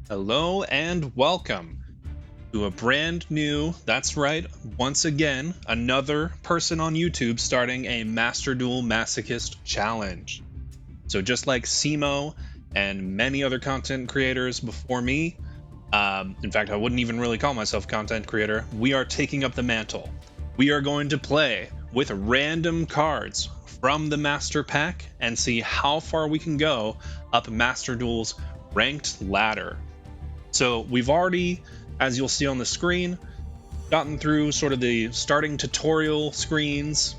Hello and welcome to a brand new, that's right, once again, another person on YouTube starting a Master Duel Masochist challenge. So just like Cimo and many other content creators before me, in fact, I wouldn't even really call myself a content creator, we are taking up the mantle. We are going to play with random cards from the Master Pack and see how far we can go up Master Duel's ranked ladder. So we've already, as you'll see on the screen, gotten through sort of the starting tutorial screens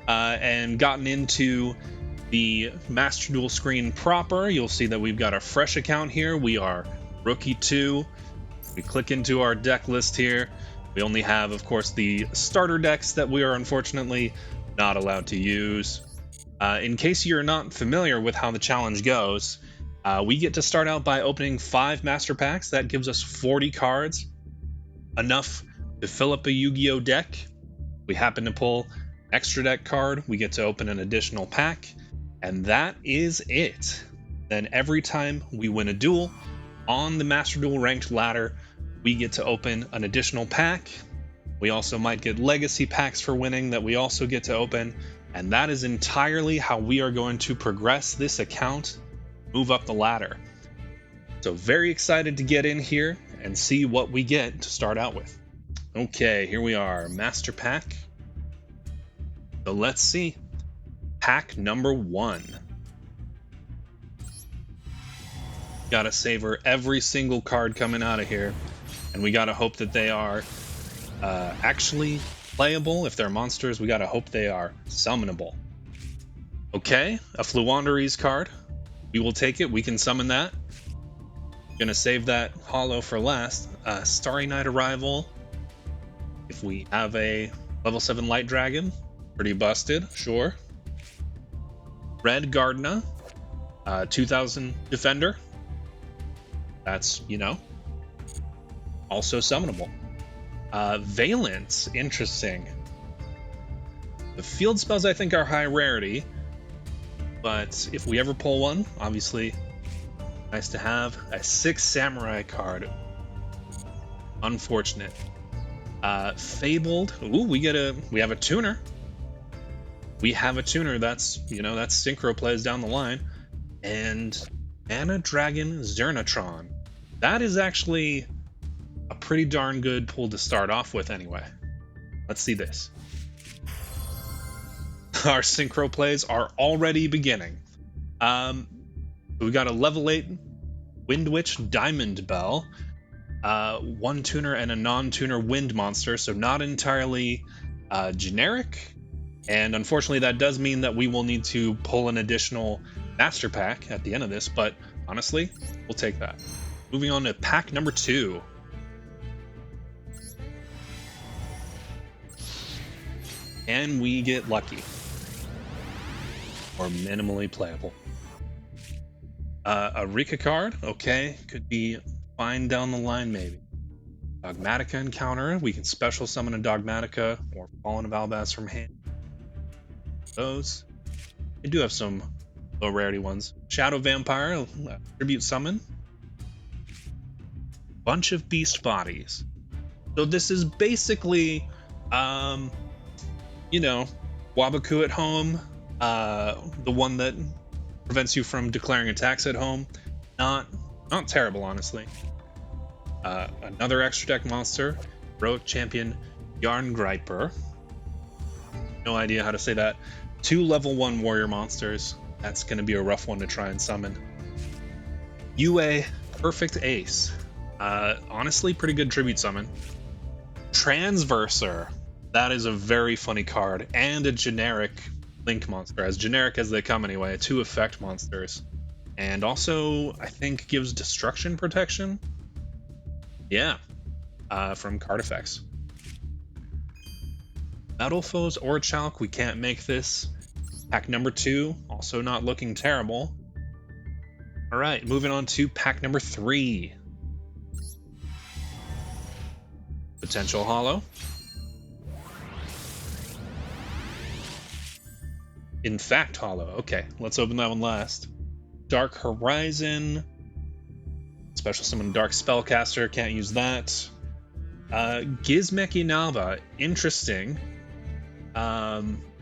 and gotten into the Master Duel screen proper. You'll see that we've got a fresh account here. We are Rookie 2. We click into our deck list here. We only have, of course, the starter decks that we are unfortunately not allowed to use. In case you're not familiar with how the challenge goes, we get to start out by opening 5 master packs. That gives us 40 cards, enough to fill up a Yu-Gi-Oh deck. We happen to pull an extra deck card, we get to open an additional pack, and that is it. Then every time we win a duel on the Master Duel ranked ladder, we get to open an additional pack. We also might get legacy packs for winning that we also get to open, and that is entirely how we are going to progress this account, move up the ladder. So very excited to get in here and see what we get to start out with. Okay, here we are, Master Pack. So let's see. Pack number 1. Gotta savor every single card coming out of here, and we gotta hope that they are actually playable. If they're monsters, we gotta hope they are summonable. Okay, a Fluandereeze card. We will take it. We can summon that. Gonna save that holo for last. Starry Night Arrival. If we have a level 7 Light Dragon, pretty busted, sure. Red Gardena, 2000 Defender. That's, also summonable. Valence, interesting. The field spells, I think, are high rarity. But if we ever pull one, obviously, nice to have. A 6 Samurai card. Unfortunate. Fabled. Ooh, we have a tuner. We have a tuner. That's synchro plays down the line. And Mana Dragon Zernatron. That is actually a pretty darn good pull to start off with anyway. Let's see this. Our synchro plays are already beginning. We got a level 8 Wind Witch Diamond Bell, 1 tuner and a non-tuner wind monster, so not entirely generic. And unfortunately, that does mean that we will need to pull an additional master pack at the end of this, but honestly, we'll take that. Moving on to pack number 2. And we get lucky. Or minimally playable. A Rika card, okay, could be fine down the line maybe. Dogmatica encounter, we can special summon a Dogmatica or Fallen of Albaz from hand. Those. We do have some low rarity ones. Shadow Vampire, tribute summon. Bunch of Beast Bodies. So this is basically, Wabaku at home. The one that prevents you from declaring attacks at home. Not terrible, honestly. Another extra deck monster, Heroic Champion Yarn Griper. No idea how to say that. 2 level 1 warrior monsters. That's going to be a rough one to try and summon. UA Perfect Ace. Honestly, pretty good tribute summon. Transverser. That is a very funny card and a generic Link monster, as generic as they come anyway. 2 effect monsters, and also I think gives destruction protection. Yeah, from card effects. Metal Foes or Chalk, we can't make this. Pack number 2, also not looking terrible. All right, moving on to pack number 3. Potential holo. In fact, holo. Okay, let's open that one last. Dark Horizon. Special summon Dark Spellcaster, can't use that. Gizmekinaba, interesting.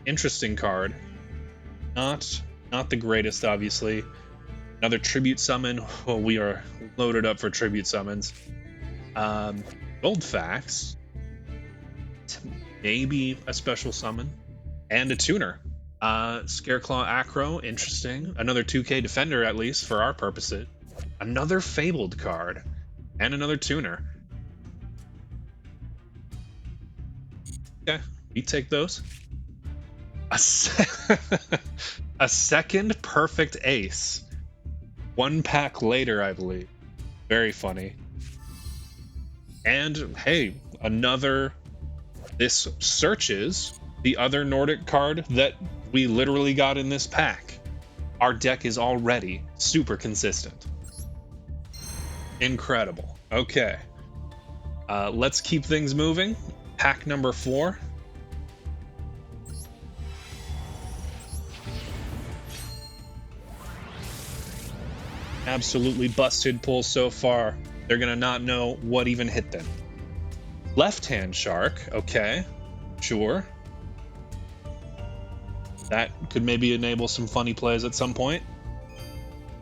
Interesting card. Not the greatest, obviously. Another tribute summon. Oh, we are loaded up for tribute summons. Goldfax. Maybe a special summon. And a tuner. Scareclaw Acro, interesting. Another 2K defender, at least, for our purposes. Another Fabled card. And another tuner. Okay, we take those. A second perfect ace. One pack later, I believe. Very funny. And, hey, another... This searches the other Nordic card that we literally got in this pack. Our deck is already super consistent. Incredible. Okay. Let's keep things moving. Pack number 4. Absolutely busted pull so far. They're gonna not know what even hit them. Left-hand shark, okay, sure. That could maybe enable some funny plays at some point.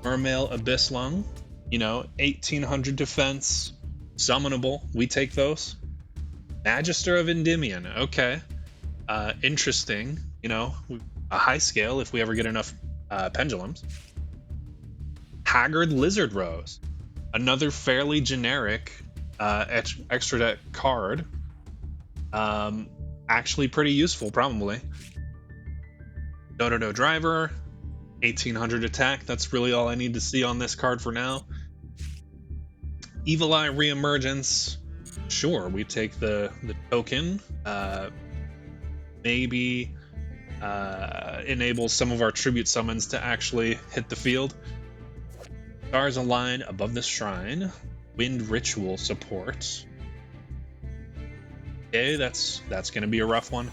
Mermail Abyss Lung, you know, 1800 defense, summonable, we take those. Magister of Endymion, okay. Interesting, you know, a high scale if we ever get enough pendulums. Haggard Lizard Rose, another fairly generic extra deck card. Actually pretty useful, probably. Dodo Driver, 1800 attack. That's really all I need to see on this card for now. Evil Eye Reemergence. Sure, we take the token. Maybe enable some of our tribute summons to actually hit the field. Stars Align above the shrine. Wind Ritual support. Okay, that's gonna be a rough one.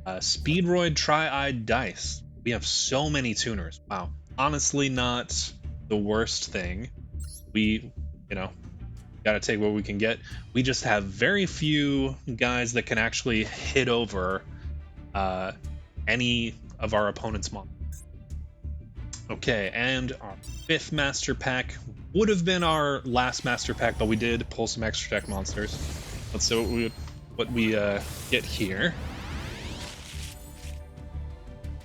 Speedroid Tri-Eyed Dice. We have so many tuners. Wow. Honestly, not the worst thing. We, you know, gotta take what we can get. We just have very few guys that can actually hit over any of our opponent's monsters. Okay, and our 5th master pack would have been our last master pack, but we did pull some extra deck monsters. Let's see what we get here.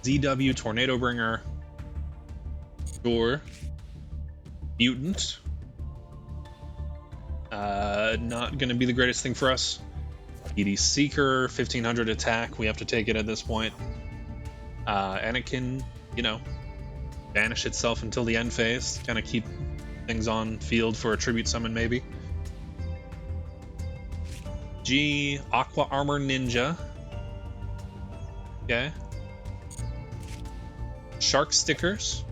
ZW Tornado Bringer. Sure. Mutant. Not going to be the greatest thing for us. ED Seeker, 1500 attack. We have to take it at this point. And it can, you know, banish itself until the end phase. Kind of keep things on field for a tribute summon, maybe. G, Aqua Armor Ninja. Okay. Shark Stickers.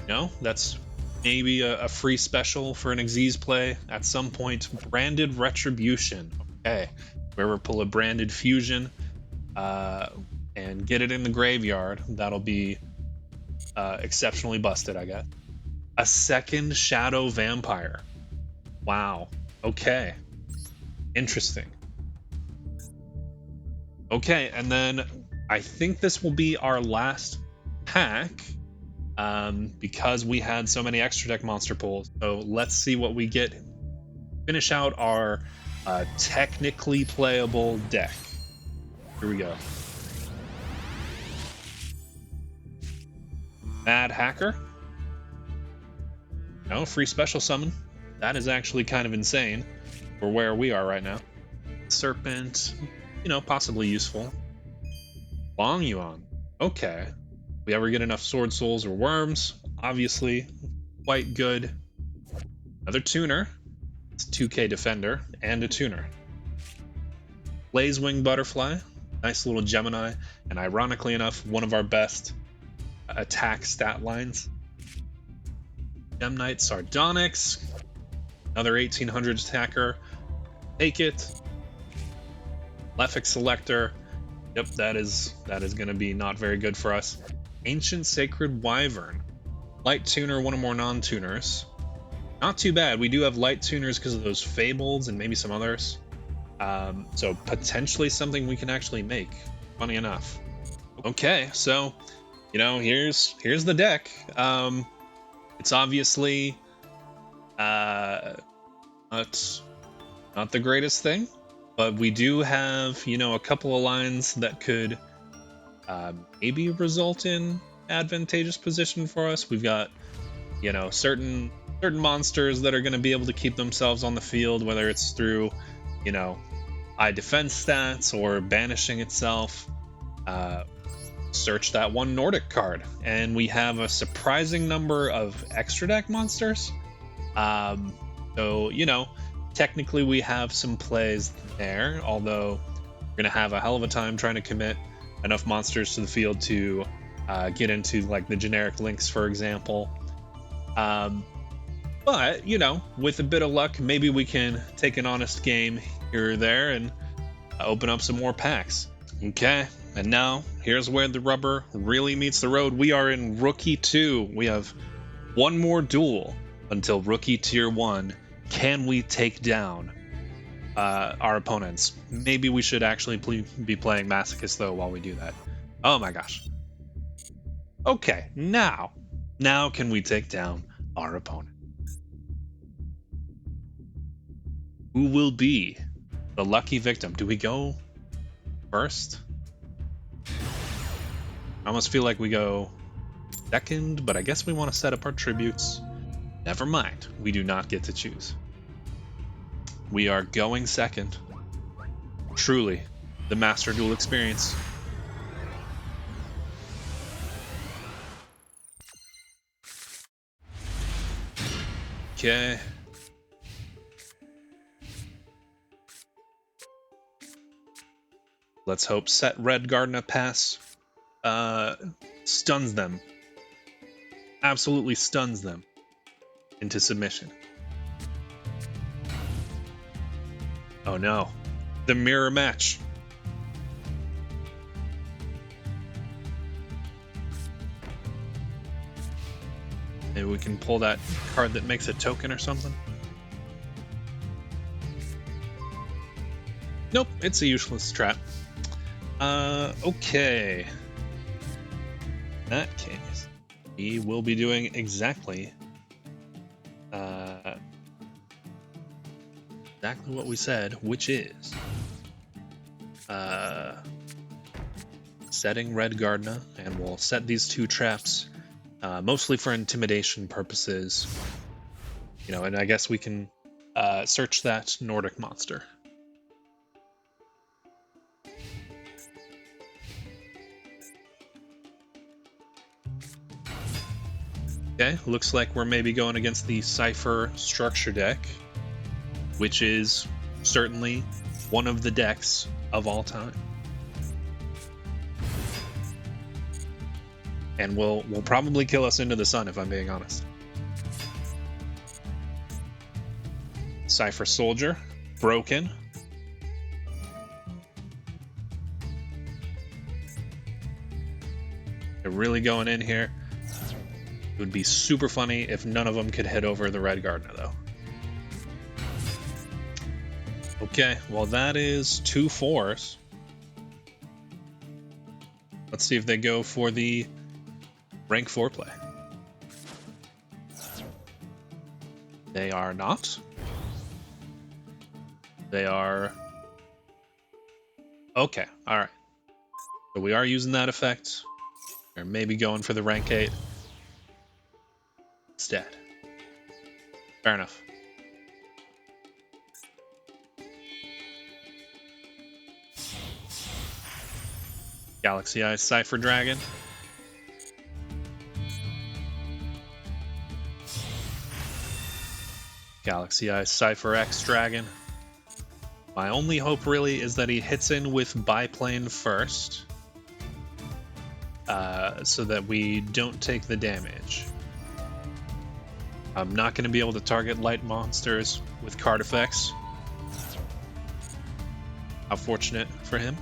No, that's maybe a free special for an Xyz play at some point. Branded Retribution. Okay. Wherever pull a Branded Fusion and get it in the graveyard, that'll be exceptionally busted, I guess. A second Shadow Vampire. Wow. Okay. Interesting. Okay, and then I think this will be our last pack because we had so many extra deck monster pulls. So let's see what we get. Finish out our technically playable deck. Here we go. Mad Hacker. No, free special summon. That is actually kind of insane for where we are right now. Serpent, you know, possibly useful. Long Yuan. Okay. If we ever get enough Sword Souls or Worms, obviously quite good. Another tuner. It's 2K defender and a tuner. Blazewing Butterfly. Nice little Gemini. And ironically enough, one of our best attack stat lines. Gem Knight Sardonyx. Another 1800 attacker. Take it. Lefic Selector. Yep, that is going to be not very good for us. Ancient Sacred Wyvern. Light tuner, one or more non-tuners. Not too bad. We do have light tuners because of those fables and maybe some others. So potentially something we can actually make. Funny enough. Okay, so here's the deck. It's obviously not the greatest thing, but we do have a couple of lines that could maybe result in advantageous position for us. We've got certain monsters that are going to be able to keep themselves on the field, whether it's through high defense stats or banishing itself. Search that one Nordic card, and we have a surprising number of extra deck monsters. So technically we have some plays there, although we're gonna have a hell of a time trying to commit enough monsters to the field to get into like the generic links, for example. But with a bit of luck, maybe we can take an honest game here or there and open up some more packs. Okay, and now here's where the rubber really meets the road. We are in Rookie 2. We have one more duel until Rookie Tier 1. Can we take down our opponents? Maybe we should actually be playing Masochist, though, while we do that. Oh my gosh. Okay, now can we take down our opponent? Who will be the lucky victim? Do we go first? I almost feel like we go second, but I guess we want to set up our tributes. Never mind, we do not get to choose. We are going second. Truly, the Master Duel experience. Okay. Let's hope Set Red Gardner pass stuns them. Absolutely stuns them into submission. Oh no. The mirror match. Maybe we can pull that card that makes a token or something. Nope, it's a useless trap. Okay. In that case, we will be doing exactly what we said, which is setting Red Gardner, and we'll set these two traps mostly for intimidation purposes. And I guess we can search that Nordic monster. Okay, looks like we're maybe going against the Cypher structure deck, which is certainly one of the decks of all time. And will probably kill us into the sun, if I'm being honest. Cypher Soldier, broken. They're really going in here. It would be super funny if none of them could hit over the Red Gardner, though. Okay, well that is 2 4s. Let's see if they go for the rank 4 play. They are not. They are... Okay, alright. So we are using that effect. Or maybe going for the rank 8. Instead. Fair enough. Galaxy Eyes Cypher Dragon. Galaxy Eyes Cypher X Dragon. My only hope really is that he hits in with biplane first, so that we don't take the damage. I'm not going to be able to target light monsters with card effects. How fortunate for him.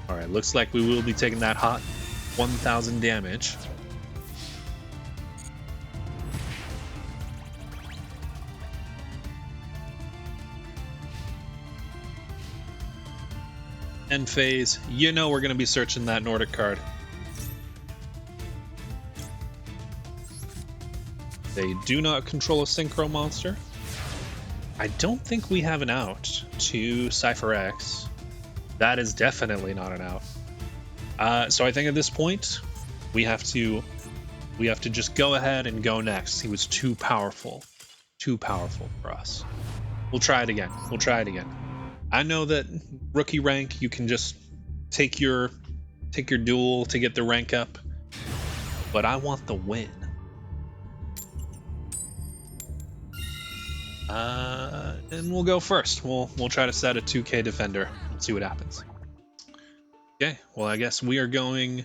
Alright, looks like we will be taking that hot 1000 damage. End phase, you know we're going to be searching that Nordic card. They do not control a synchro monster. I don't think we have an out to Cypher X. That is definitely not an out. So I think at this point, we have to just go ahead and go next. He was too powerful for us. We'll try it again. I know that rookie rank, you can just take your duel to get the rank up, but I want the win. And we'll go first. We'll try to set a 2K defender and see what happens. Okay, well I guess we are going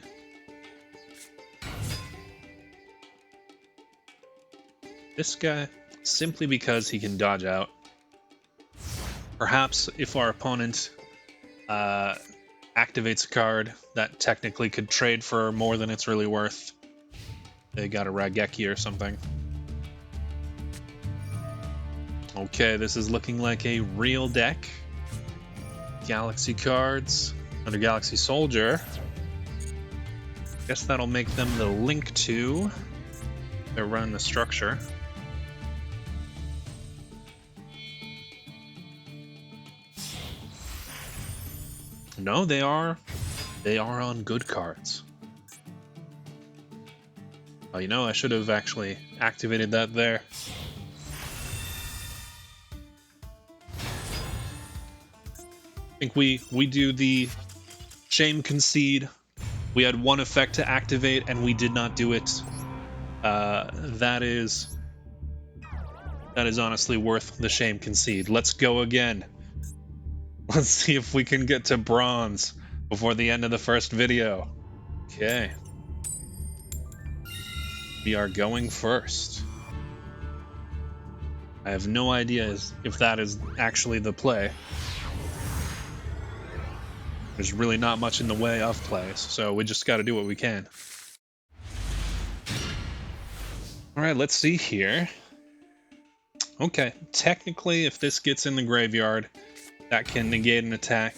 this guy simply because he can dodge out. Perhaps if our opponent activates a card that technically could trade for more than it's really worth, they got a Raigeki or something. Okay, this is looking like a real deck. Galaxy cards under Galaxy Soldier. Guess that'll make them the link to. They're running the structure. No, they are on good cards. Oh, you know, I should have actually activated that there. I think we do the shame concede. We had one effect to activate and we did not do it. That is honestly worth the shame concede. Let's go again. Let's see if we can get to bronze before the end of the first video. Okay. We are going first. I have no idea if that is actually the play. There's really not much in the way of plays, so we just got to do what we can. Alright, let's see here. Okay, technically if this gets in the graveyard, that can negate an attack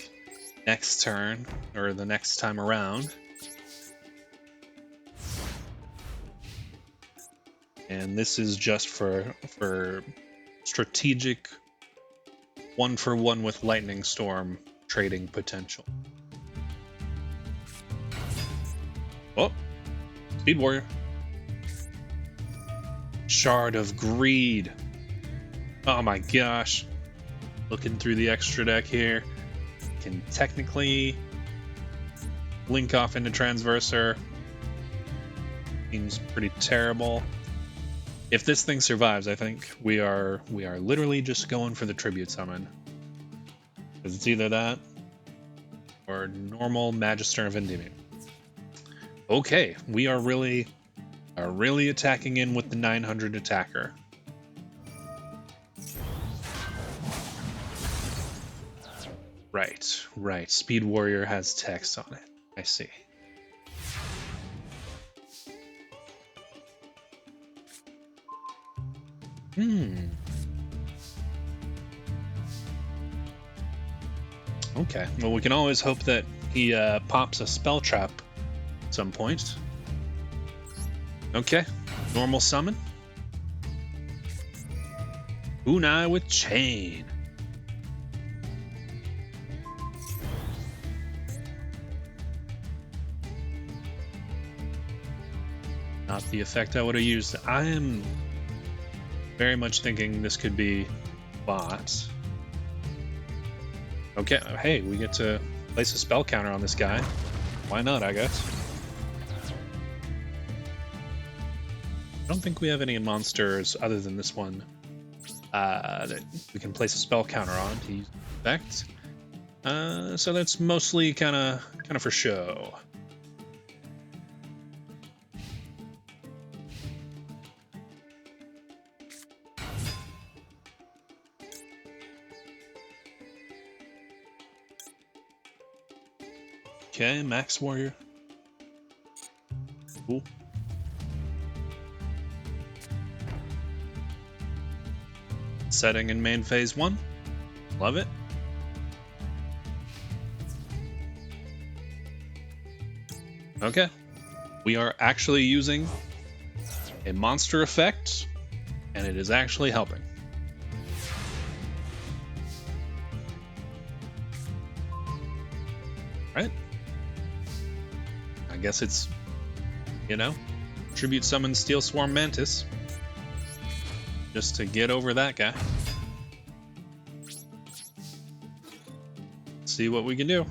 next turn, or the next time around. And this is just for strategic 1-for-1 with Lightning Storm trading potential. Oh, Speed Warrior. Shard of Greed. Oh my gosh. Looking through the extra deck here. Can technically link off into Transverser. Seems pretty terrible. If this thing survives, I think we are literally just going for the Tribute Summon. Because it's either that or normal Magister of Endymion. Okay, we are really attacking in with the 900 attacker. Right. Speed Warrior has text on it. I see. Okay, well we can always hope that he pops a spell trap at some point. Okay, normal summon. Unai with Chain. Not the effect I would have used. I am very much thinking this could be bot. Okay, hey, we get to place a spell counter on this guy. Why not, I guess? I don't think we have any monsters other than this one that we can place a spell counter on to use effect. So that's mostly kind of for show. Okay, Max Warrior. Cool. Setting in main phase 1. Love it. Okay. We are actually using a monster effect, and it is actually helping. Right? I guess it's, you know, tribute summon Steel Swarm Mantis. Just to get over that guy. See what we can do.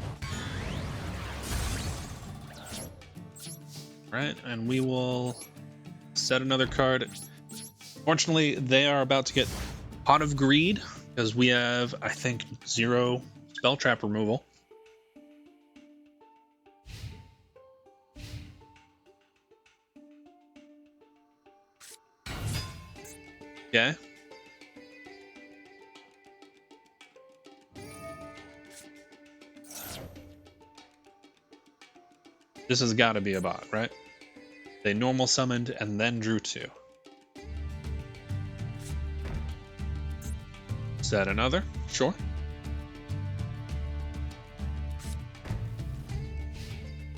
Right, and we will set another card. Fortunately, they are about to get Pot of Greed, because we have, I think, 0 spell trap removal. Okay. This has got to be a bot, right? They normal summoned and then drew 2. Set another, sure.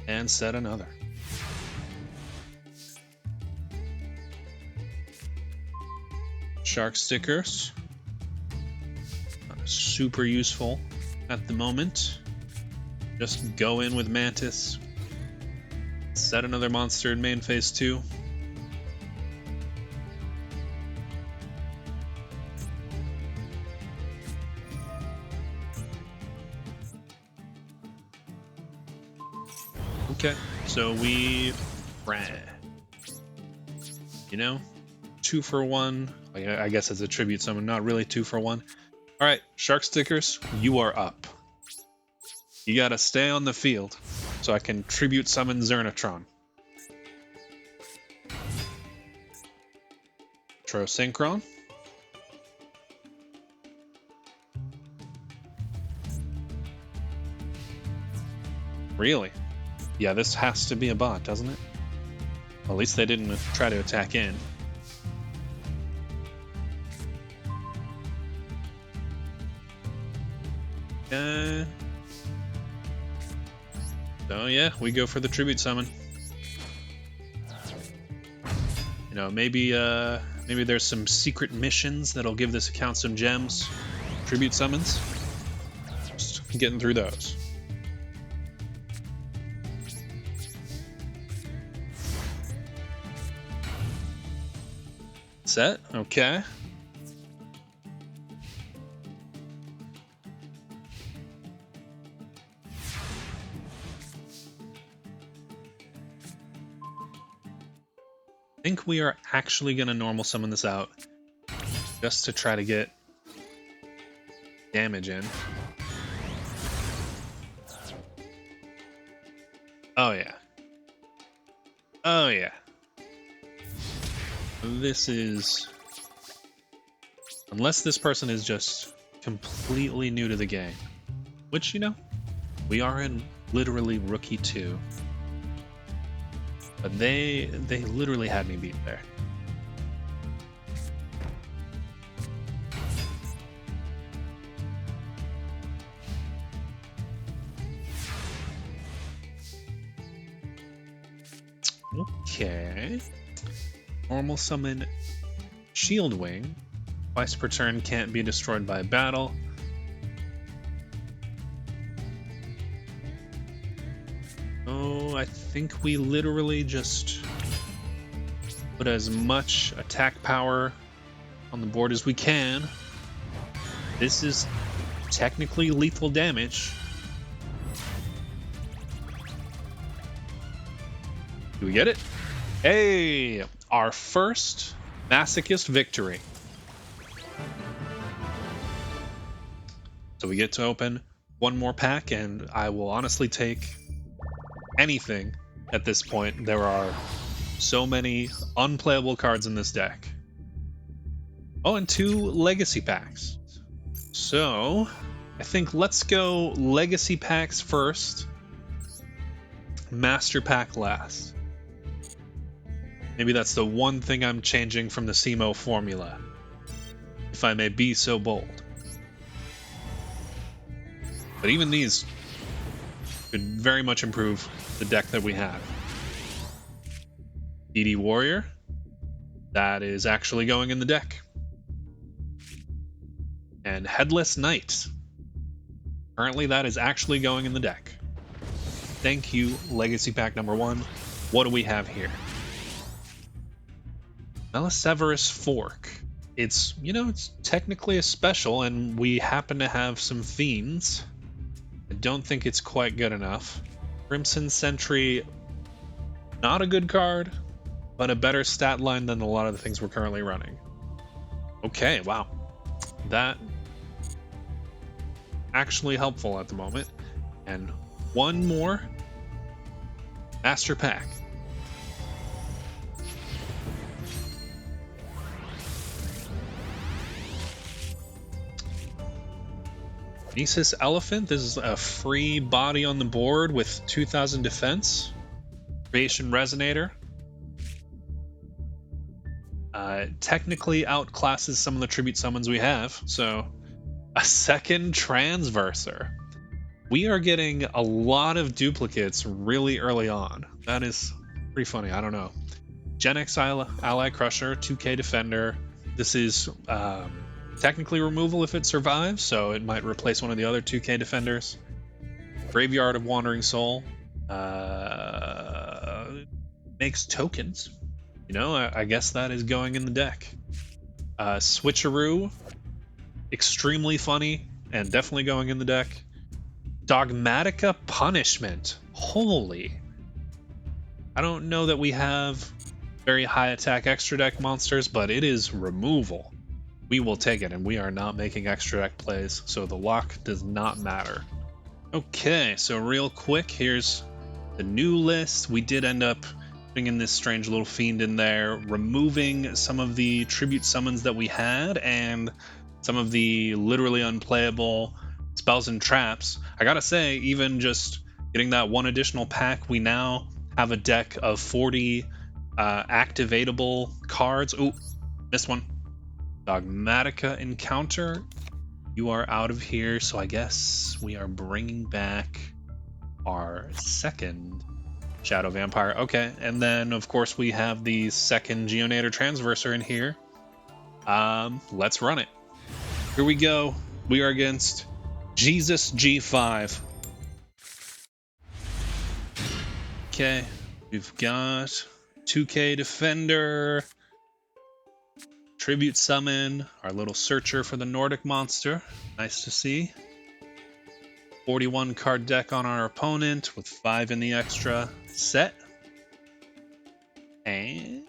And set another. Shark stickers. Super useful at the moment. Just go in with Mantis. Set another monster in main phase 2. Okay, so we you know, 2 for 1. I guess it's a tribute summon, not really 2 for 1. All right, shark stickers, you are up. You gotta stay on the field so I can tribute summon Zernatron. Synchron. Really? Yeah, this has to be a bot, doesn't it? Well, at least they didn't try to attack in. So yeah, we go for the tribute summon. You know, maybe there's some secret missions that'll give this account some gems. Tribute summons. Just getting through those. Set, okay. I think we are actually going to normal summon this out just to try to get damage in. Oh yeah. Oh yeah. This is... Unless this person is just completely new to the game. Which, you know, we are in literally Rookie 2. But they literally had me beat there. Okay. Normal summon Shield Wing. Twice per turn, can't be destroyed by battle. Oh, I think we literally just put as much attack power on the board as we can. This is technically lethal damage. Do we get it? Hey, our first Masochist victory. So we get to open one more pack, and I will honestly take anything at this point. There are so many unplayable cards in this deck. Oh, and 2 legacy packs. So I think let's go legacy packs first, master pack last. Maybe that's the one thing I'm changing from the Cimo formula, if I may be so bold. But even these could very much improve the deck that we have. DD Warrior. That is actually going in the deck. And Headless Knight. Currently, that is actually going in the deck. Thank you, Legacy Pack number 1. What do we have here? Meliseverus Fork. It's, it's technically a special, and we happen to have some fiends. I don't think it's quite good enough. Crimson Sentry, not a good card, but a better stat line than a lot of the things we're currently running. Okay, wow. That actually helpful at the moment. And one more Master Pack. Nisus Elephant. This is a free body on the board with 2000 defense. Creation Resonator. Technically outclasses some of the tribute summons we have, so a second Transverser. We are getting a lot of duplicates really early on. That is pretty funny. I don't know. Gen X Ally Crusher, 2k Defender. This is technically removal if it survives, so it might replace one of the other 2k Defenders. Graveyard of Wandering Soul. Makes tokens. I guess that is going in the deck. Switcheroo, extremely funny and definitely going in the deck. Dogmatica Punishment. Holy. I don't know that we have very high attack extra deck monsters, but it is removal. We will take it, and we are not making extra deck plays, so the lock does not matter. Okay, so real quick, here's the new list. We did end up bringing this strange little fiend in there, removing some of the tribute summons that we had and some of the literally unplayable spells and traps. I gotta say, even just getting that one additional pack, we now have a deck of 40 activatable cards. Ooh, missed one. Dogmatica Encounter. You are out of here, so I guess we are bringing back our second Shadow Vampire. Okay, and then of course we have the second Geonator Transverser in here. Let's run it. Here we go. We are against Jesus G5. Okay, we've got 2k Defender, Tribute Summon, our little searcher for the Nordic monster. Nice to see. 41 card deck on our opponent with 5 in the extra set. And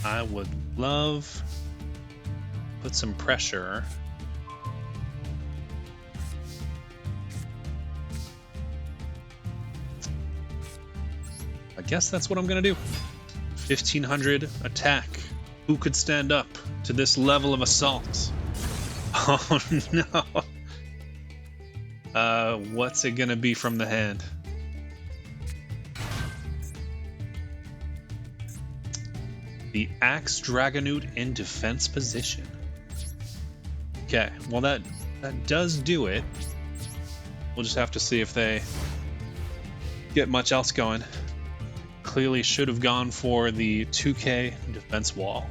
I would love to put some pressure. I guess that's what I'm gonna do. 1500 attack. Who could stand up to this level of assault? Oh no. What's it gonna be from the hand? The Axe Dragonoot in defense position. Okay, well that does do it. We'll just have to see if they get much else going. Clearly should have gone for the 2k defense wall.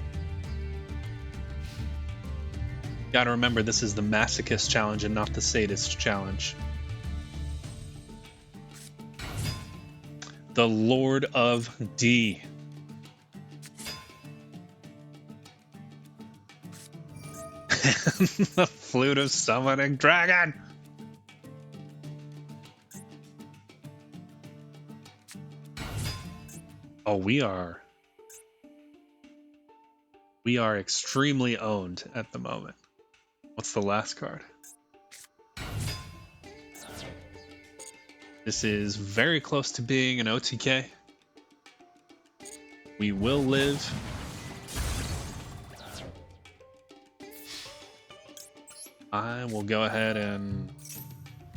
Gotta remember, this is the Masochist challenge and not the Sadist challenge. The Lord of D. The Flute of Summoning Dragon. Oh, we are extremely owned at the moment. What's the last card? This is very close to being an OTK. We will live. I will go ahead and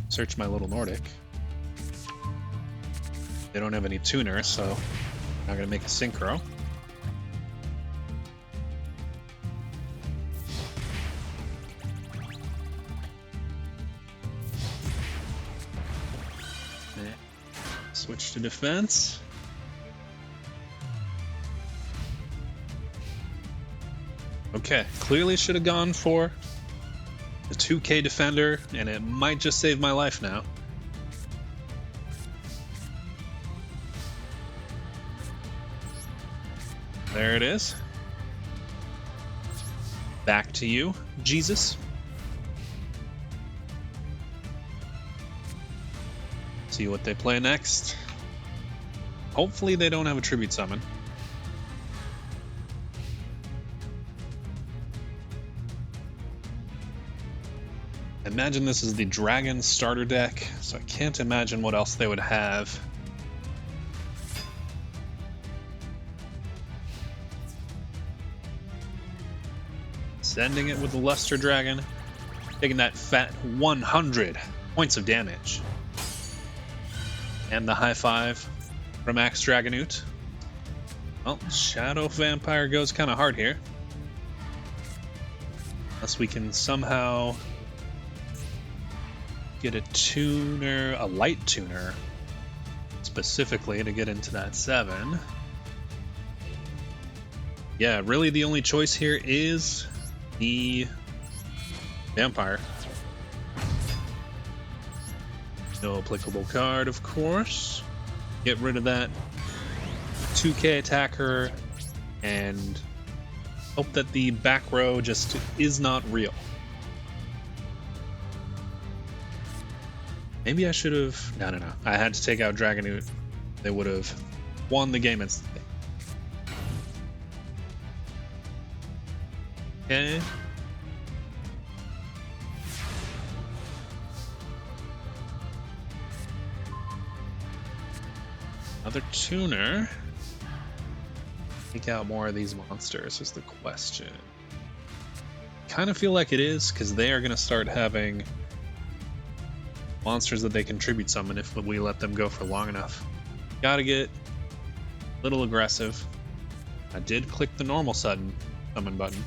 search my little Nordic. They don't have any tuners, so I'm not going to make a synchro. Switch to defense. Okay, clearly should have gone for the 2K Defender, and it might just save my life now. There it is. Back to you, Jesus. See what they play next. Hopefully they don't have a tribute summon. Imagine this is the Dragon starter deck, so I can't imagine what else they would have. Sending it with the Luster Dragon, taking that fat 100 points of damage. And the high five from Axe Dragonoot. Well, Shadow Vampire goes kind of hard here. Unless we can somehow get a tuner, a light tuner, specifically to get into that 7. Yeah, really the only choice here is the Vampire. No applicable card, of course. Get rid of that 2K attacker and hope that the back row just is not real. Maybe I should have... No. I had to take out Dragonoot. They would have won the game instantly. Okay. Another tuner. Take out more of these monsters is the question. Kind of feel like it is, because they are going to start having monsters that they contribute summon if we let them go for long enough. Gotta get a little aggressive. I did click the normal summon button.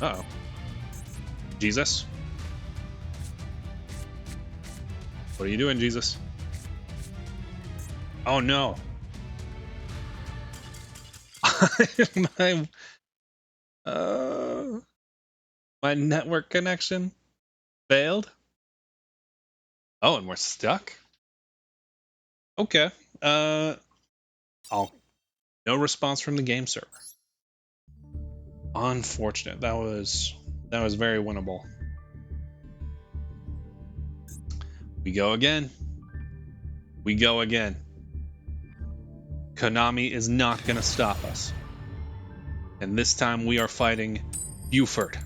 Uh-oh. Jesus? What are you doing, Jesus? Oh no. My network connection failed. Oh, and we're stuck? Okay. No response from the game server. Unfortunate. That was very winnable. We go again. We go again. Konami is not going to stop us. And this time we are fighting Buford.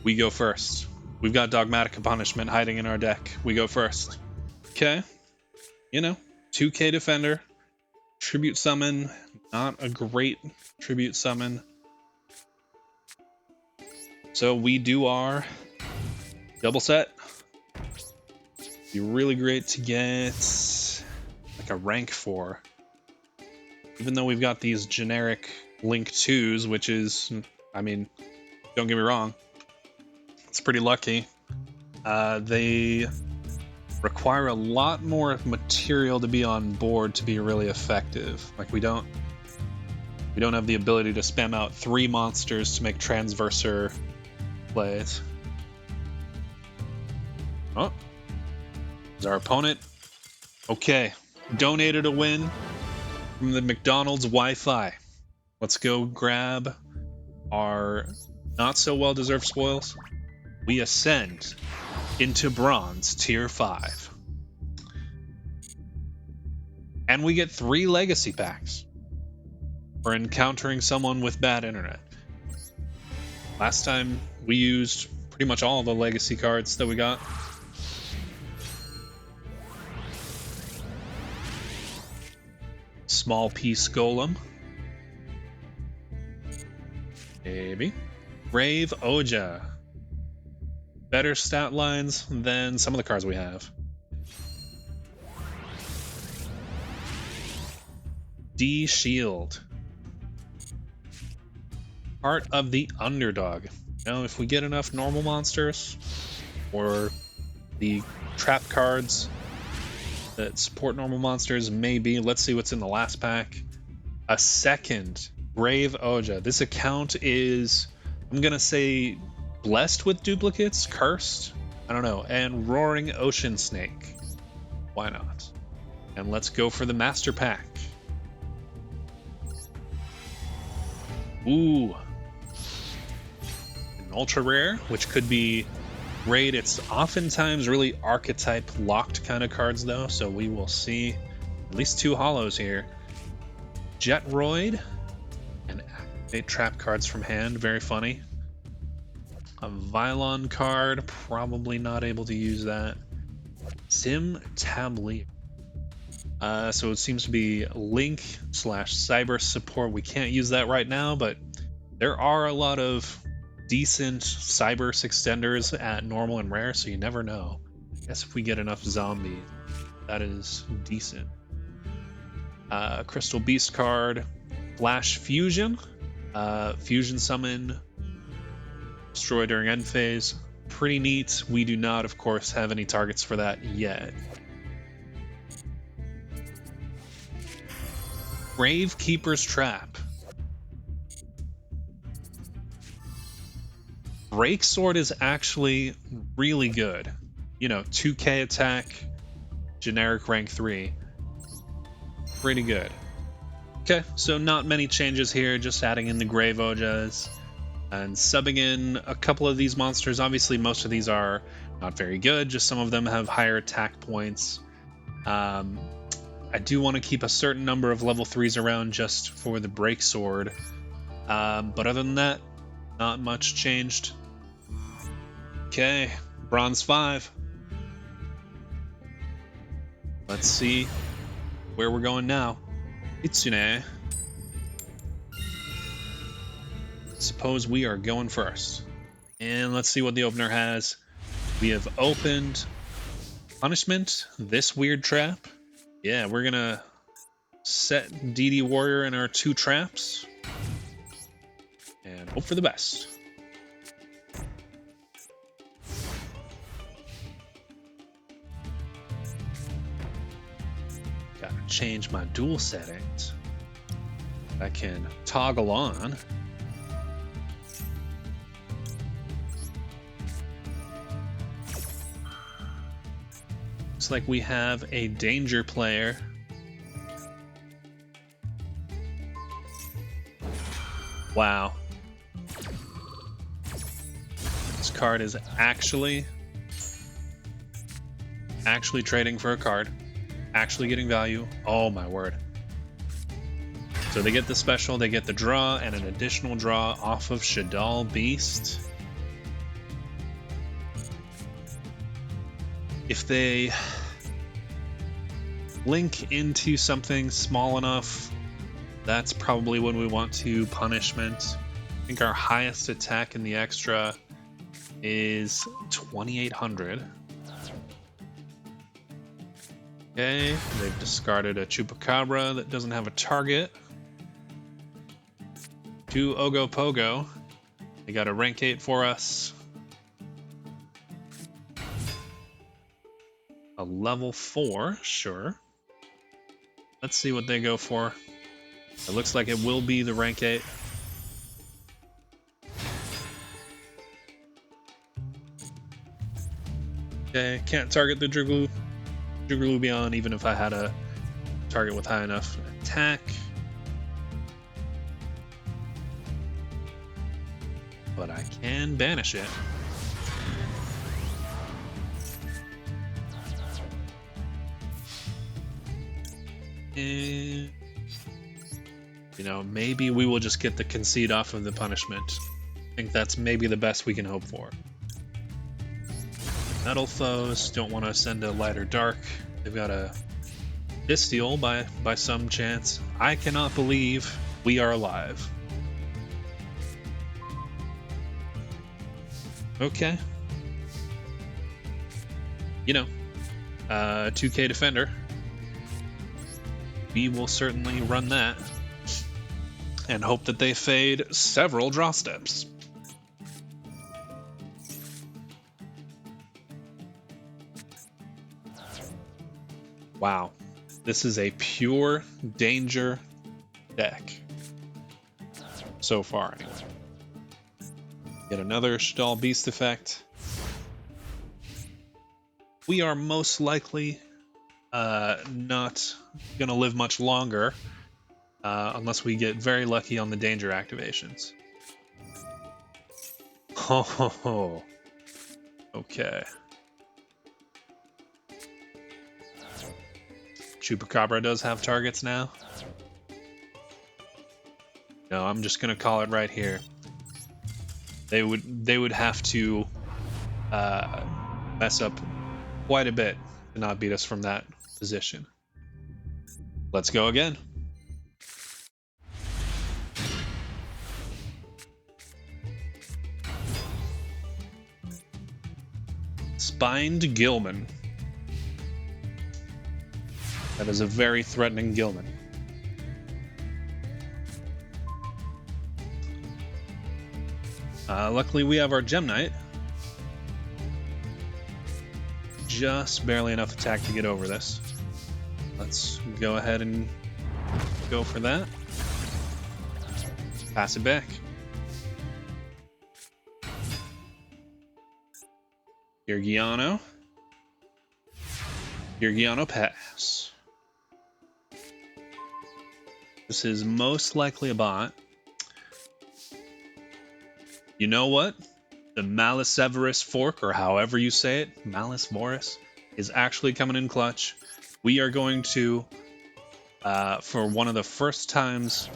We go first. We've got Dogmatic Punishment hiding in our deck. We go first. Okay. 2K Defender. Tribute Summon. Not a great Tribute Summon. So we do our double set. Be really great to get like a rank 4. Even though we've got these generic Link 2s, which is, I mean, don't get me wrong, it's pretty lucky. They require a lot more material to be on board to be really effective. Like we don't have the ability to spam out 3 monsters to make transversor plays. Oh, is our opponent? Okay, donated a win from the McDonald's Wi-Fi. Let's go grab our not so well deserved spoils. We ascend into bronze tier 5. And we get 3 legacy packs for encountering someone with bad internet. Last time we used pretty much all the legacy cards that we got. Small piece golem. Maybe. Brave Oja. Better stat lines than some of the cards we have. D Shield. Part of the underdog. Now, if we get enough normal monsters or the trap cards that support normal monsters, maybe. Let's see what's in the last pack. A second Grave Oja. This account is, I'm gonna say, blessed with duplicates, cursed, I don't know, and Roaring Ocean Snake. Why not? And let's go for the Master Pack. Ooh. An ultra rare, which could be great. It's oftentimes really archetype locked kind of cards though, so we will see at least 2 hollows here. Jetroid and activate trap cards from hand, very funny. A Vylon card, probably not able to use that. Sim Tabli. So it seems to be Link / Cyber support. We can't use that right now, but there are a lot of decent Cybers extenders at normal and rare, so you never know. I guess if we get enough zombies, that is decent. Crystal Beast card, Flash Fusion, Fusion Summon, destroy during end phase. Pretty neat. We do not, of course, have any targets for that yet. Gravekeeper's Trap. Break Sword is actually really good. You know, 2k attack, generic rank 3. Pretty good. Okay, so not many changes here, just adding in the Grave Ojas and subbing in a couple of these monsters. Obviously, most of these are not very good, just some of them have higher attack points. I do want to keep a certain number of level 3s around just for the Break Sword. But other than that, not much changed. Okay, Bronze 5. Let's see where we're going now. Itsune. Suppose we are going first. And let's see what the opener has. We have opened Punishment, this weird trap. Yeah, we're gonna set DD Warrior in our 2 traps and hope for the best. Gotta change my duel settings. I can toggle on. Looks like we have a danger player. Wow. This card is actually trading for a card. Actually getting value. Oh my word. So they get the special, they get the draw, and an additional draw off of Shadal Beast. If they link into something small enough, that's probably when we want to punishment. I think our highest attack in the extra is 2,800. Okay, they've discarded a Chupacabra that doesn't have a target. 2 Ogopogo. They got a rank 8 for us. A level 4, sure. Let's see what they go for. It looks like it will be the rank 8. Okay, can't target the Druglubion even if I had a target with high enough attack. But I can banish it. And, you know, maybe we will just get the concede off of the punishment. I think that's maybe the best we can hope for. Metal foes don't want to send a light or dark. They've got a Bestial by some chance. I cannot believe we are alive. Okay. You know, 2k defender. We will certainly run that and hope that they fade several draw steps. Wow, this is a pure danger deck. So far, anyway. Get another Stall Beast effect. We are most likely not going to live much longer unless we get very lucky on the danger activations. Ho ho ho. Okay. Chupacabra does have targets now. No, I'm just gonna call it right here. They would have to mess up quite a bit to not beat us from that position. Let's go again. Spined Gilman. That is a very threatening Gilman. Luckily, we have our Gem Knight. Just barely enough attack to get over this. Let's go ahead and go for that. Pass it back. Girgiano. Girgiano pass. This is most likely a bot. You know what? The Maliseverus fork, or however you say it, Maliseverus, is actually coming in clutch. We are going to, for one of the first times,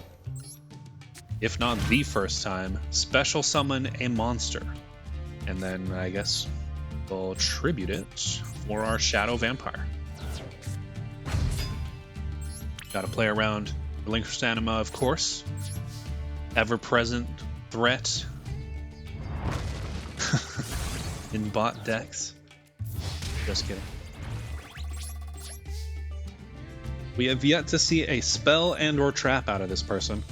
if not the first time, special summon a monster. And then, I guess, we'll tribute it for our Shadow Vampire. Gotta play around Relinquished Anima, of course. Ever-present threat in bot decks. Just kidding. We have yet to see a spell and or trap out of this person.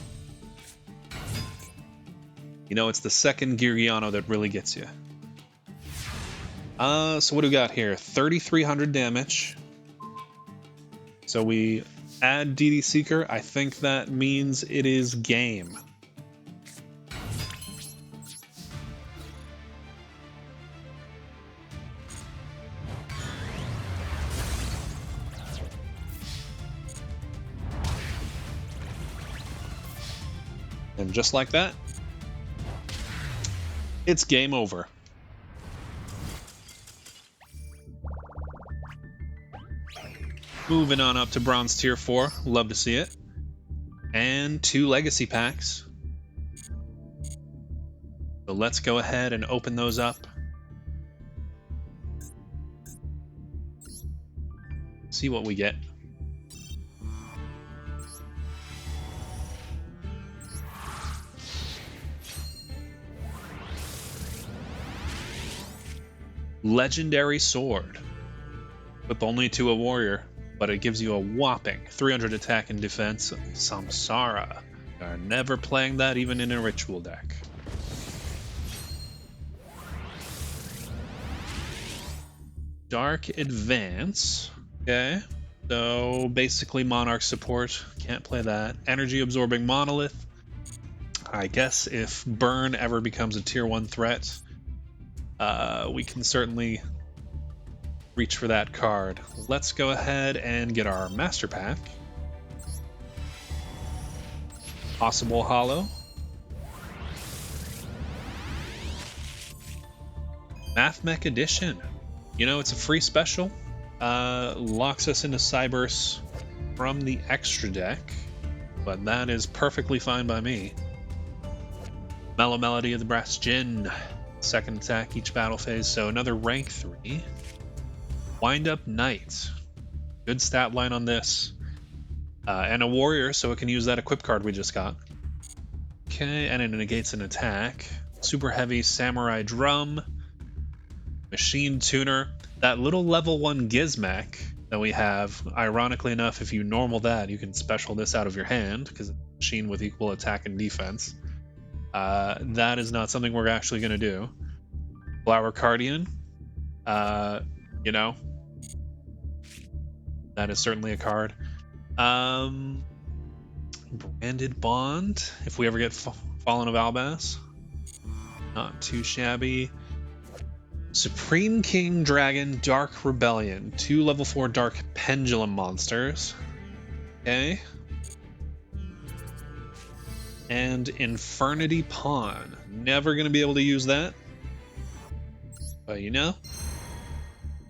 You know, it's the second Girgiano that really gets you. So what do we got here? 3,300 damage. So we add DD Seeker. I think that means it is game. And just like that, it's game over. Moving on up to Bronze Tier 4. Love to see it. And 2 Legacy packs. So let's go ahead and open those up. See what we get. Legendary Sword. With only 2 a warrior, but it gives you a whopping 300 attack and defense. Samsara. You are never playing that even in a ritual deck. Dark Advance. Okay. So basically Monarch support. Can't play that. Energy Absorbing Monolith. I guess if Burn ever becomes a tier 1 threat, we can certainly reach for that card. Let's go ahead and get our Master Pack. Possible Hollow. Mathmech Edition. You know, it's a free special. Locks us into Cyberse from the extra deck, but that is perfectly fine by me. Mellow Melody of the Brass Djinn. Second attack each battle phase, so another rank 3. Wind Up Knight. Good stat line on this. And a warrior, so it can use that equip card we just got. Okay, and it negates an attack. Super heavy Samurai Drum. Machine Tuner. That little level 1 Gizmek that we have, ironically enough, if you normal that, you can special this out of your hand, because it's a machine with equal attack and defense. That is not something we're actually going to do. Flower Cardian. You know, that is certainly a card. Branded Bond, if we ever get Fallen of Albas. Not too shabby. Supreme King Dragon Dark Rebellion. 2 level 4 Dark Pendulum monsters. Okay. And Infernity Pawn. Never going to be able to use that. But you know,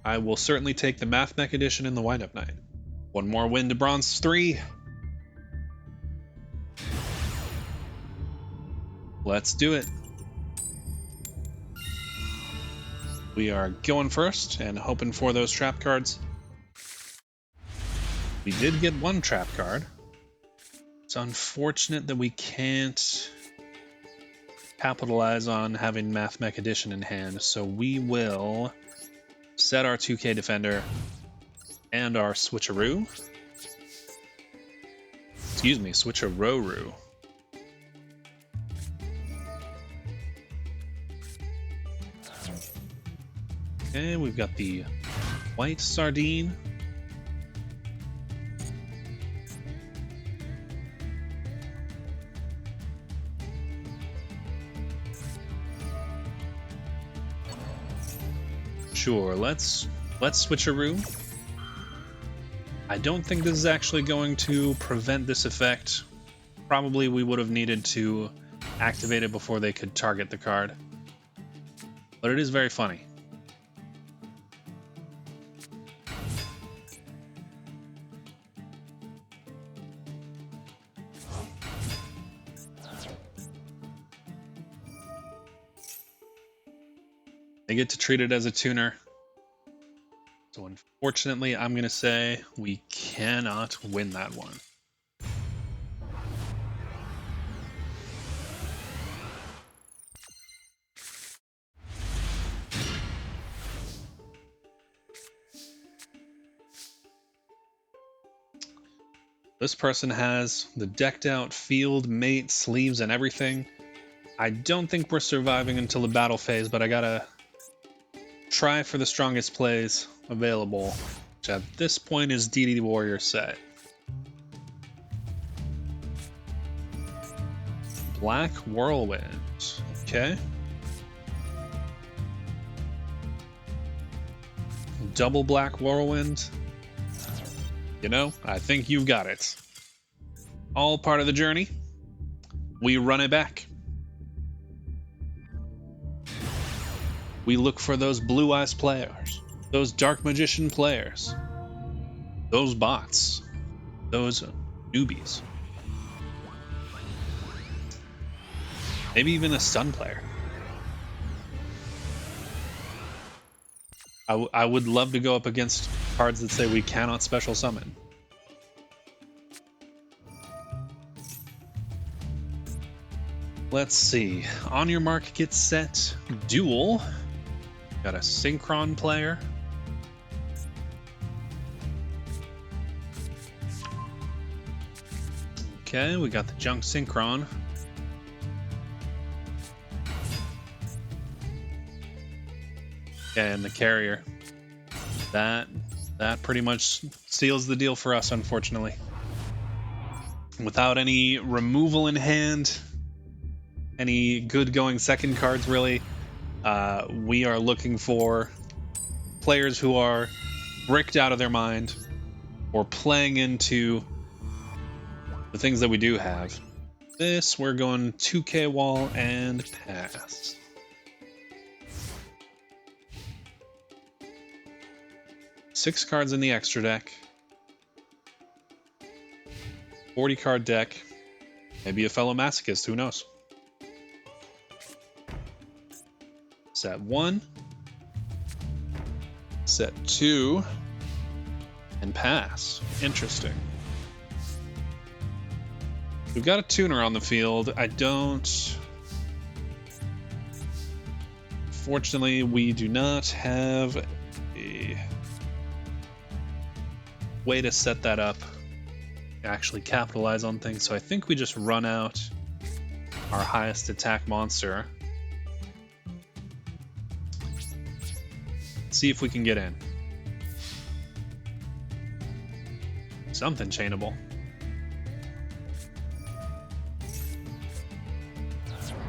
I will certainly take the Math Mech Edition and the Wind-Up Knight. One more win to Bronze 3. Let's do it. We are going first and hoping for those trap cards. We did get 1 trap card. It's unfortunate that we can't capitalize on having Math Mech Edition in hand, so we will set our 2K Defender and our Switcheroo. Excuse me, Switcheroo. Okay, we've got the White Sardine. Sure, let's switcheroo. I don't think this is actually going to prevent this effect. Probably we would have needed to activate it before they could target the card. But it is very funny. They get to treat it as a tuner. So unfortunately, I'm going to say we cannot win that one. This person has the decked out field, mate, sleeves, and everything. I don't think we're surviving until the battle phase, but I gotta try for the strongest plays available, which at this point is DD Warrior set. Black Whirlwind. Okay. Double Black Whirlwind. You know, I think you've got it. All part of the journey. We run it back. We look for those Blue Eyes players, those Dark Magician players, those bots, those newbies. Maybe even a stun player. I would love to go up against cards that say we cannot special summon. Let's see. On your mark, get set. Duel. Got a Synchron player. Okay, we got the Junk Synchron. And the carrier. That pretty much seals the deal for us, unfortunately. Without any removal in hand, any good going second cards, really, we are looking for players who are bricked out of their mind or playing into the things that we do have. This, we're going 2K wall and pass. Six cards in the extra deck. 40 card deck. Maybe a fellow Masochist, who knows? Set 1. Set 2. And pass. Interesting. We've got a tuner on the field. I don't... Fortunately, we do not have a way to set that up, actually capitalize on things, so I think we just run out our highest attack monster. See if we can get in. Something chainable.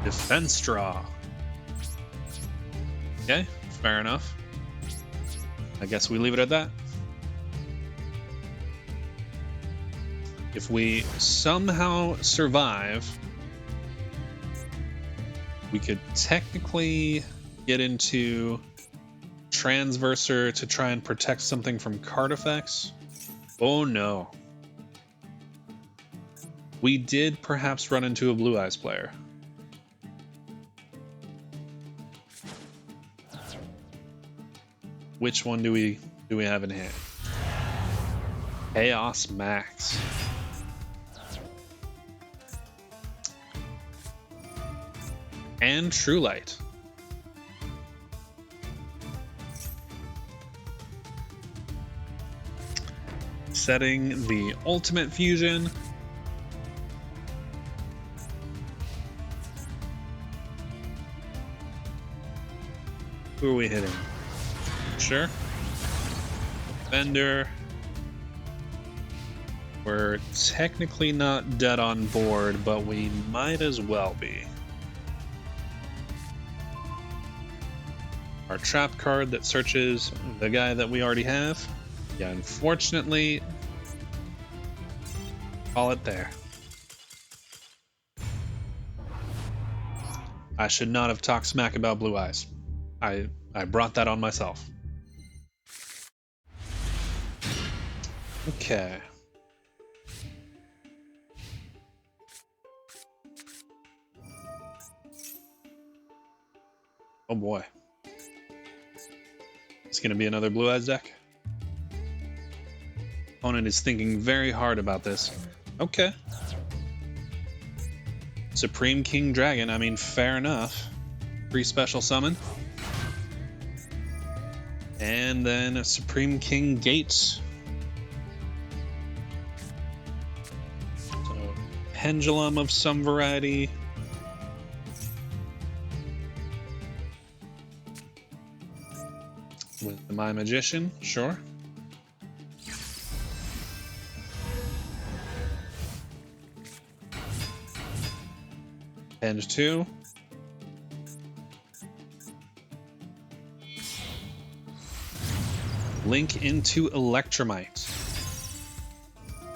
Defense draw. Okay, fair enough. I guess we leave it at that. If we somehow survive, we could technically get into Transverser to try and protect something from card effects. Oh no. We did perhaps run into a Blue Eyes player. Which one do we have in hand? Chaos Max. And True Light. Setting the Ultimate Fusion. Who are we hitting? Sure. Fender. We're technically not dead on board, but we might as well be. Our trap card that searches the guy that we already have. Yeah, unfortunately, call it there. I should not have talked smack about Blue Eyes. I brought that on myself. Okay. Oh boy. It's going to be another Blue Eyes deck. Opponent is thinking very hard about this. Okay. Supreme King Dragon, I mean, fair enough. Free special summon. And then a Supreme King Gate. So, Pendulum of some variety. With my Magician, sure. And 2. Link into Electromite.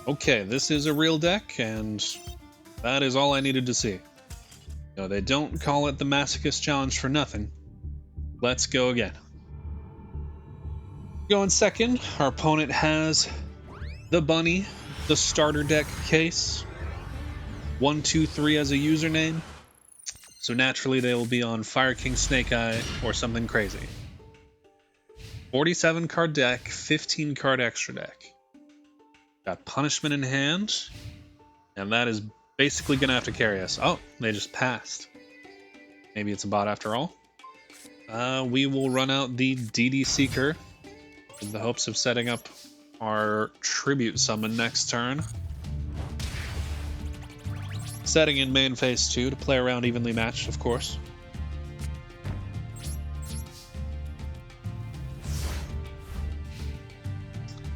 Okay, this is a real deck, and that is all I needed to see. No, they don't call it the Masochist Challenge for nothing. Let's go again. Going second, our opponent has the Bunny, the starter deck case, 123 as a username, so naturally they will be on Fire King Snake Eye or something crazy. 47 card deck, 15 card extra deck. Got Punishment in hand, and that is basically going to have to carry us. Oh, they just passed. Maybe it's a bot after all. We will run out the DD Seeker in the hopes of setting up our Tribute Summon next turn. Setting in main phase 2 to play around evenly matched, of course.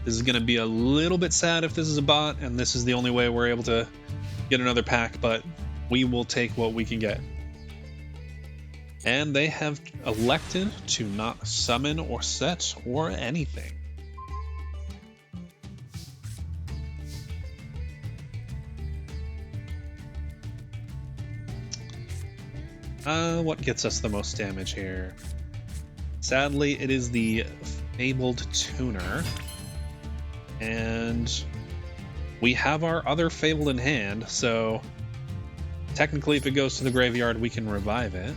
This is going to be a little bit sad if this is a bot, and this is the only way we're able to get another pack, but we will take what we can get. And they have elected to not summon or set or anything. What gets us the most damage here? Sadly, it is the Fabled Tuner. And we have our other Fabled in hand, so technically if it goes to the graveyard, we can revive it.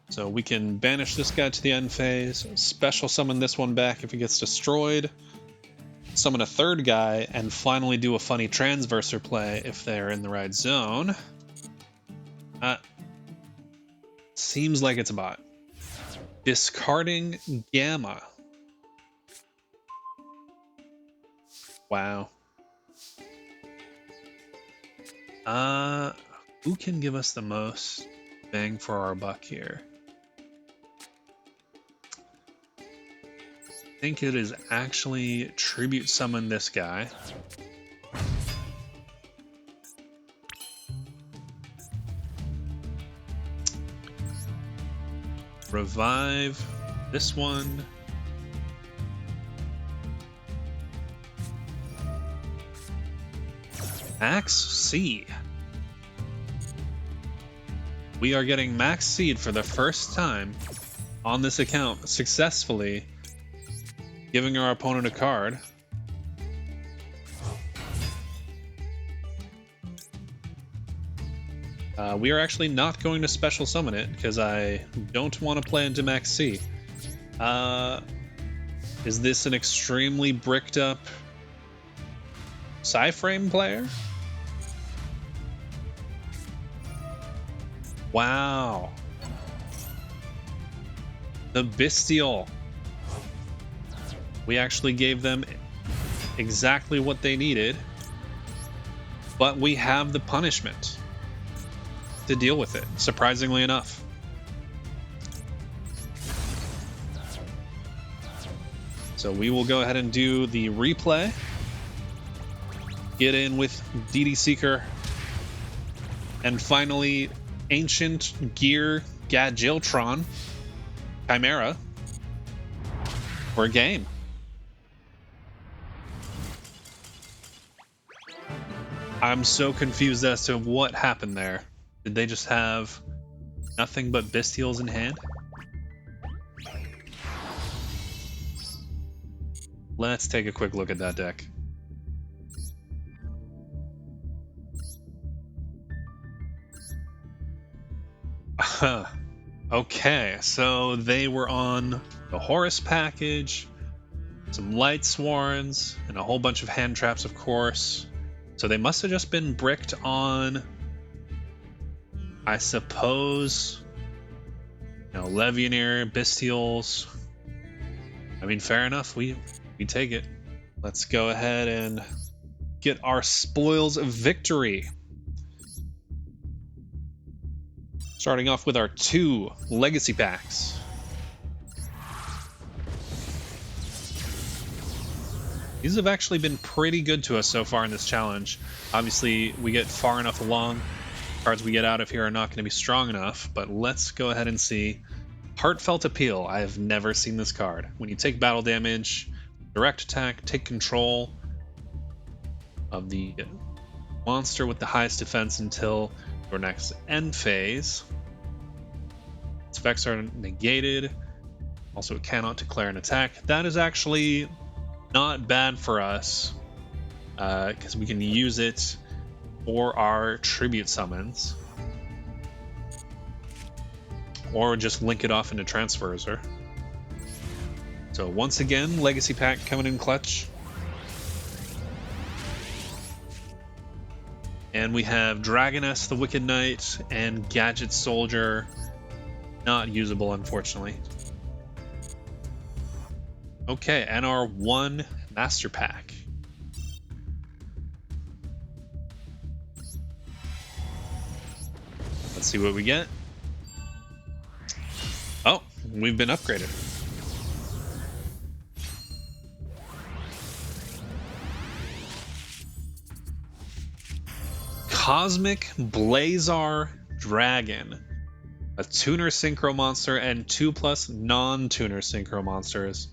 So we can banish this guy to the end phase, special summon this one back if it gets destroyed, summon a third guy, and finally do a funny Transverser play if they're in the right zone. Seems like it's a bot. Discarding Gamma. Wow. Who can give us the most bang for our buck here? I think it is actually tribute summon this guy. Revive this one. Max Seed. We are getting Max Seed for the first time on this account, successfully giving our opponent a card. We are actually not going to special summon it because I don't want to play into Max C. Is this an extremely bricked up Psy-Frame player? Wow. The Bestial. We actually gave them exactly what they needed, but we have the punishment to deal with it, surprisingly enough. So we will go ahead and do the replay. Get in with DD Seeker. And finally, Ancient Gear Gadgiltron Chimera for a game. I'm so confused as to what happened there. Did they just have nothing but Bestials in hand? Let's take a quick look at that deck. Okay, so they were on the Horus package, some Light Sworns, and a whole bunch of hand traps, of course. So they must have just been bricked on, I suppose, Levianeer, Bestials. I mean, fair enough. We take it. Let's go ahead and get our spoils of victory. Starting off with our 2 legacy packs. These have actually been pretty good to us so far in this challenge. Obviously, we get far enough along. Cards we get out of here are not going to be strong enough, but let's go ahead and see. Heartfelt Appeal. I have never seen this card. When you take battle damage, direct attack, take control of the monster with the highest defense until your next end phase. Its effects are negated. Also, it cannot declare an attack. That is actually not bad for us, because we can use it for our tribute summons, or just link it off into Transferzer. So once again, Legacy Pack coming in clutch. And we have Dragoness, the Wicked Knight, and Gadget Soldier. Not usable, unfortunately. Okay, and our 1 Master Pack. Let's see what we get. Oh, we've been upgraded. Cosmic Blazar Dragon. A tuner synchro monster and 2+ non-tuner synchro monsters.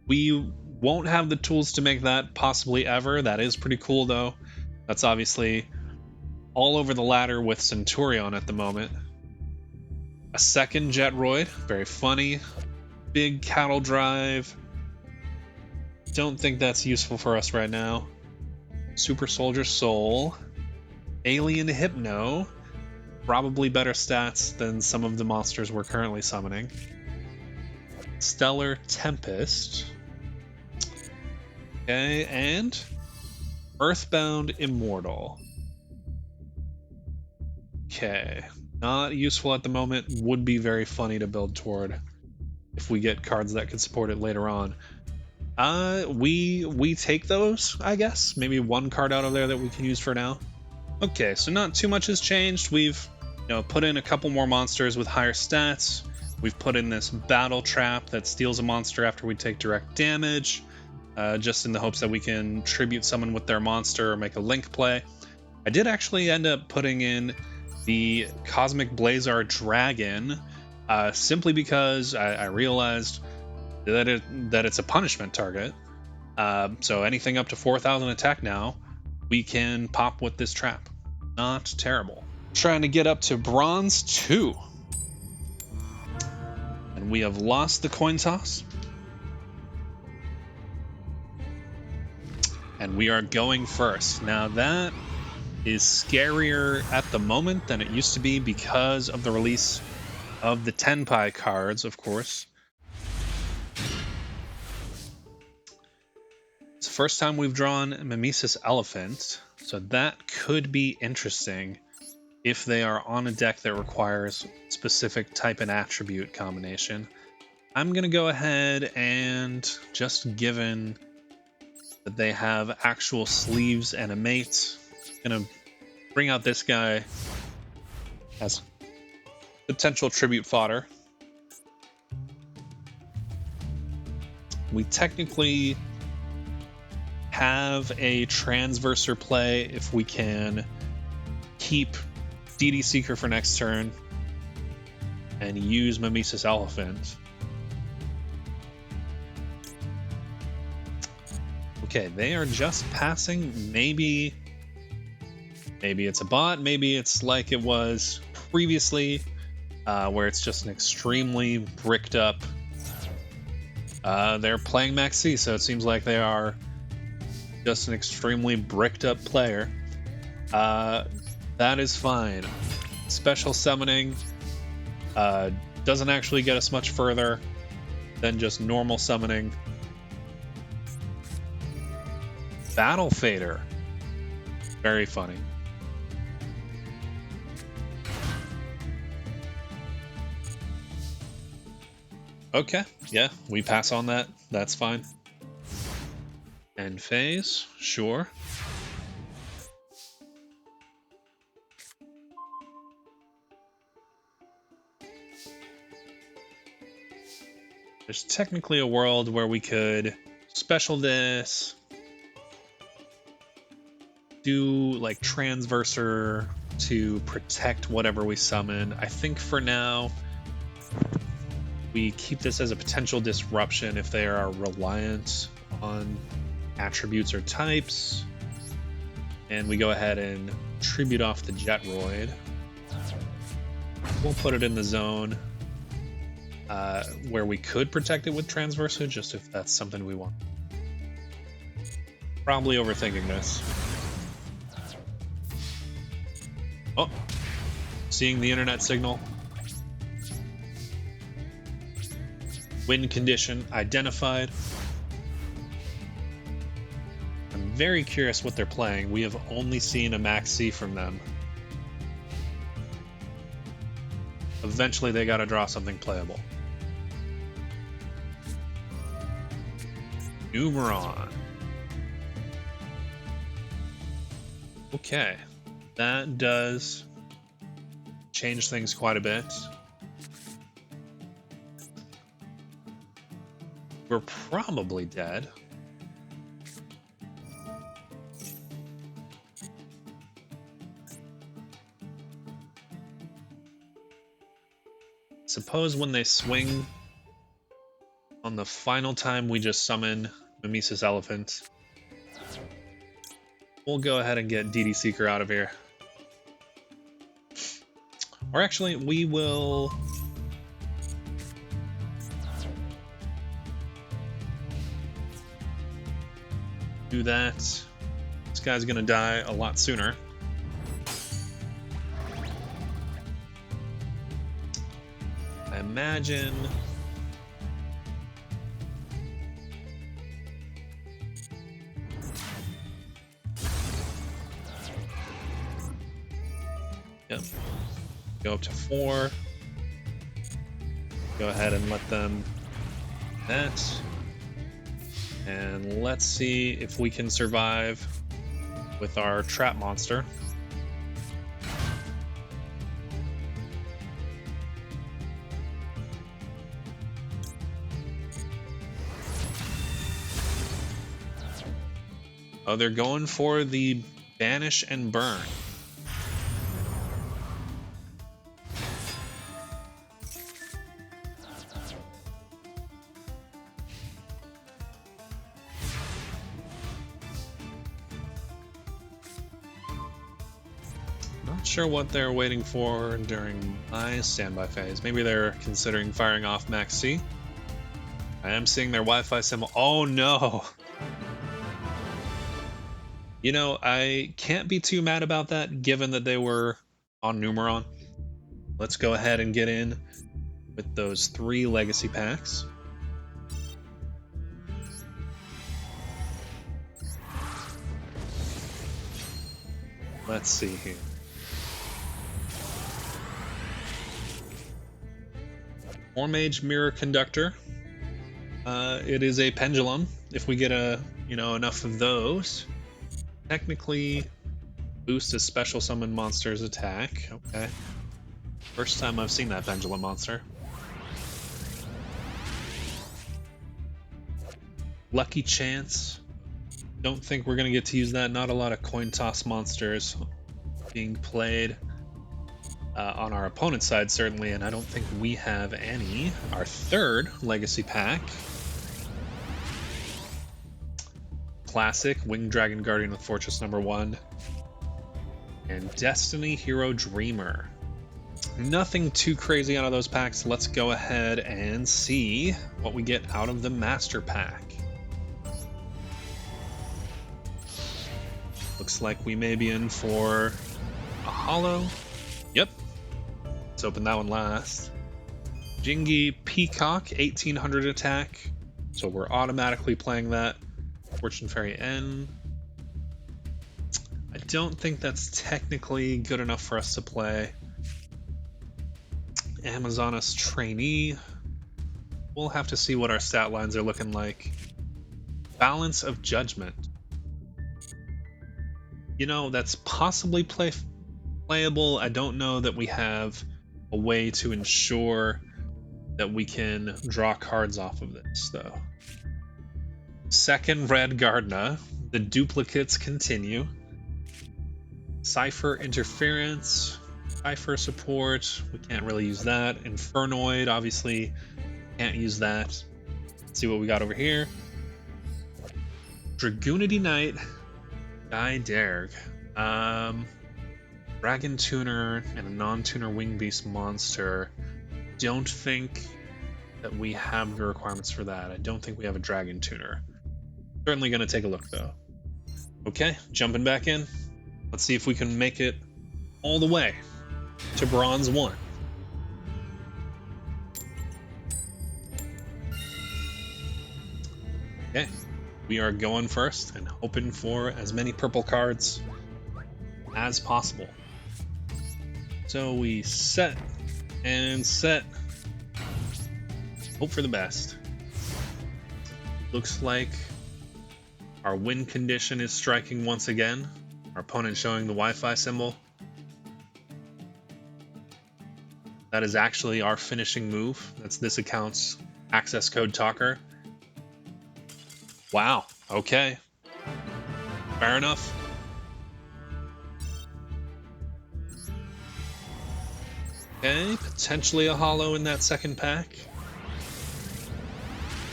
We won't have the tools to make that possibly ever. That is pretty cool though. That's obviously all over the ladder with Centurion at the moment. A second Jetroid, very funny. Big cattle drive. Don't think that's useful for us right now. Super Soldier Soul. Alien Hypno. Probably better stats than some of the monsters we're currently summoning. Stellar Tempest. Okay, and Earthbound Immortal. Okay, not useful at the moment. Would be very funny to build toward if we get cards that could support it later on. We take those, I guess. Maybe 1 card out of there that we can use for now. Okay, so not too much has changed. We've put in a couple more monsters with higher stats. We've put in this battle trap that steals a monster after we take direct damage, just in the hopes that we can tribute someone with their monster or make a link play. I did actually end up putting in the Cosmic Blazar Dragon, simply because I realized that it's a punishment target. So anything up to 4,000 attack now, we can pop with this trap. Not terrible. Trying to get up to bronze 2. And we have lost the coin toss. And we are going first. Now that is scarier at the moment than it used to be because of the release of the Tenpai cards, of course. It's the first time we've drawn Mimesis Elephant, so that could be interesting if they are on a deck that requires specific type and attribute combination. I'm going to go ahead and, just given that they have actual sleeves and a mate, going to bring out this guy as potential tribute fodder. We technically have a transverser play if we can keep DD Seeker for next turn and use Mimesis Elephant. Okay, they are just passing. Maybe it's a bot. Maybe it's like it was previously, where it's just an extremely bricked up. They're playing Maxi, so it seems like they are just an extremely bricked up player. That is fine. Special summoning doesn't actually get us much further than just normal summoning. Battle Fader. Very funny. Okay, yeah, we pass on that. That's fine. End phase, sure. There's technically a world where we could special this, do like transverser to protect whatever we summon. I think for now we keep this as a potential disruption if they are reliant on attributes or types, and we go ahead and tribute off the Jetroid. We'll put it in the zone where we could protect it with transversa, just if that's something we want. Probably overthinking this. Oh, seeing the internet signal. Win condition identified. I'm very curious what they're playing. We have only seen a Maxi from them. Eventually they gotta draw something playable. Numeron. Okay, that does change things quite a bit. We're probably dead. Suppose when they swing on the final time we just summon Mimesis Elephant. We'll go ahead and get DD Seeker out of here. Or actually, we will... do that. This guy's gonna die a lot sooner. I imagine... Yep. Go up to 4. Go ahead and let them... that. And let's see if we can survive with our trap monster. Oh, they're going for the banish and burn. Not sure what they're waiting for during my standby phase. Maybe they're considering firing off Max C. I am seeing their Wi-Fi symbol. Oh no! You know, I can't be too mad about that, given that they were on Numeron. Let's go ahead and get in with those 3 legacy packs. Let's see here. Mage Mirror Conductor. It is a pendulum. If we get enough of those, technically boost a special summon monster's attack. Okay. First time I've seen that pendulum monster. Lucky Chance. Don't think we're gonna get to use that. Not a lot of coin toss monsters being played on our opponent's side, certainly, and I don't think we have any. Our 3rd legacy pack. Classic Winged Dragon Guardian with Fortress #1. And Destiny Hero Dreamer. Nothing too crazy out of those packs. Let's go ahead and see what we get out of the Master Pack. Looks like we may be in for a holo. Yep. Let's open that one last. Jingy Peacock, 1800 attack. So we're automatically playing that. Fortune Fairy N. I don't think that's technically good enough for us to play. Amazoness Trainee. We'll have to see what our stat lines are looking like. Balance of Judgment. You know, that's possibly playable. I don't know that we have a way to ensure that we can draw cards off of this, though. 2nd Red Gardna. The duplicates continue. Cypher Interference. Cypher support. We can't really use that. Infernoid, obviously, can't use that. Let's see what we got over here. Dragoonity Knight. Guy Derg. Dragon Tuner and a non-tuner Wing Beast monster. Don't think that we have the requirements for that. I don't think we have a Dragon Tuner. Certainly going to take a look, though. Okay, jumping back in. Let's see if we can make it all the way to Bronze 1. Okay, we are going first and hoping for as many purple cards as possible. So we set and set. Hope for the best. Looks like our win condition is striking once again. Our opponent showing the Wi-Fi symbol. That is actually our finishing move. That's this account's access code talker. Wow, okay. Fair enough. Okay, potentially a holo in that 2nd pack.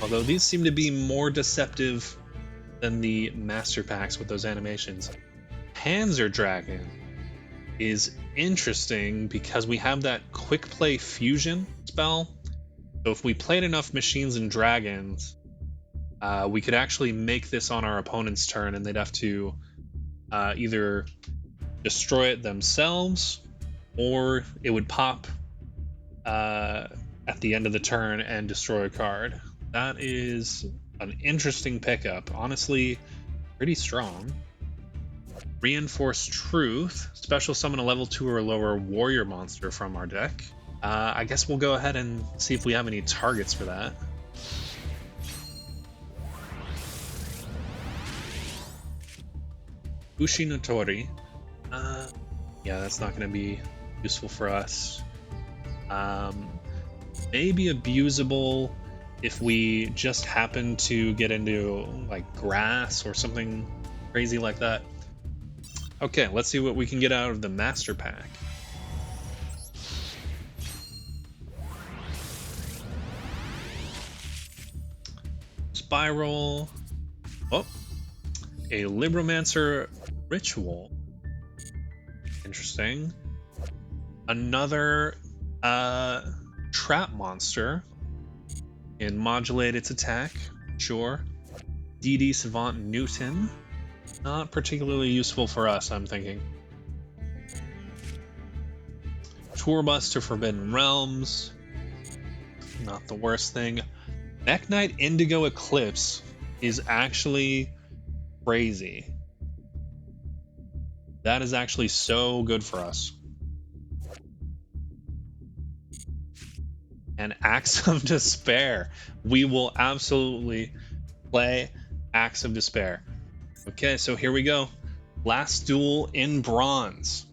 Although these seem to be more deceptive than the Master Packs with those animations. Panzer Dragon is interesting because we have that quick play fusion spell. So if we played enough machines and dragons, we could actually make this on our opponent's turn, and they'd have to either destroy it themselves, or it would pop at the end of the turn and destroy a card. That is an interesting pickup. Honestly, pretty strong. Reinforced Truth. Special summon a level 2 or lower warrior monster from our deck. I guess we'll go ahead and see if we have any targets for that. Ushinotori. Yeah, that's not going to be useful for us. Maybe abusable if we just happen to get into like grass or something crazy like that. Okay, let's see what we can get out of the Master Pack. Spiral. Oh, a Libromancer Ritual. Interesting. Another trap monster. And modulate its attack. Sure. DD Savant Newton. Not particularly useful for us, I'm thinking. Tour Bus to Forbidden Realms. Not the worst thing. Mech Knight Indigo Eclipse is actually crazy. That is actually so good for us. And Axe of Despair. We will absolutely play Axe of Despair. Okay, so here we go. Last duel in bronze.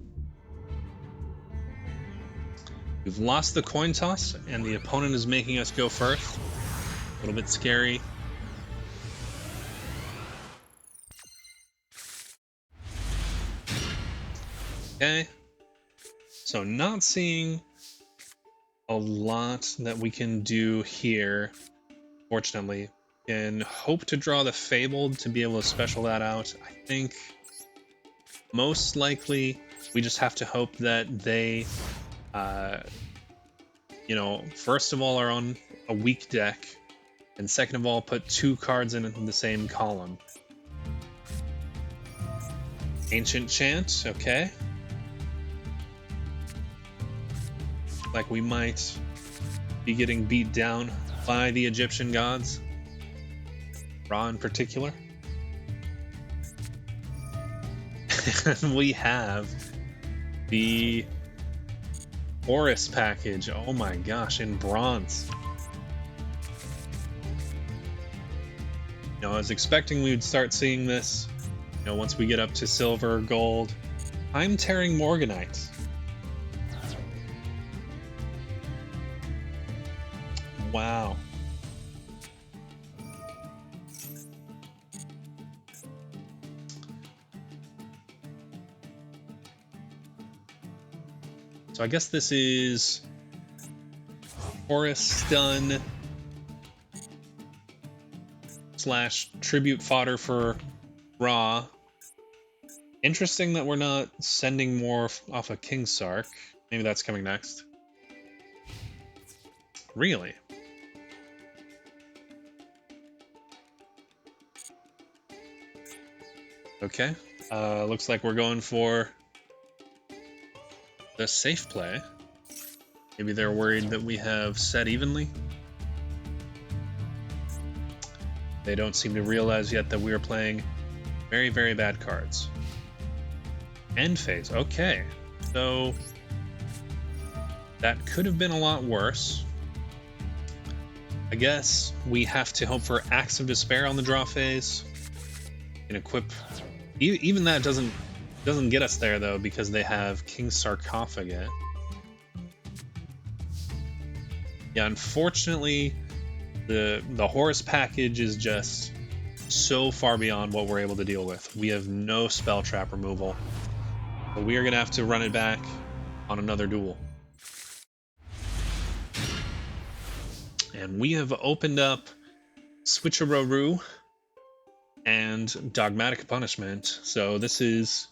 We've lost the coin toss, and the opponent is making us go first. A little bit scary. Okay. So not seeing a lot that we can do here, fortunately. Can hope to draw the Fabled to be able to special that out. I think most likely we just have to hope that they, you know, first of all are on a weak deck, and second of all put 2 cards in the same column. Ancient Chant, okay. Like we might be getting beat down by the Egyptian gods. Ra in particular. And we have the Horus package. Oh my gosh, in bronze. You know, I was expecting we would start seeing this, you know, once we get up to silver, gold. I'm tearing Morganite. Wow. So I guess this is Horus Stun / tribute fodder for Ra. Interesting that we're not sending more off of King Sark. Maybe that's coming next. Really? Okay. Looks like we're going for the safe play. Maybe they're worried that we have set evenly. They don't seem to realize yet that we are playing very, very bad cards. End phase. Okay. So that could have been a lot worse. I guess we have to hope for Axe of Despair on the draw phase. And equip. Even that doesn't get us there though, because they have King Sarcophagus. Yeah, unfortunately, the Horus package is just so far beyond what we're able to deal with. We have no spell trap removal, but we are gonna have to run it back on another duel. And we have opened up Switcheroo and Dogmatic Punishment, so this is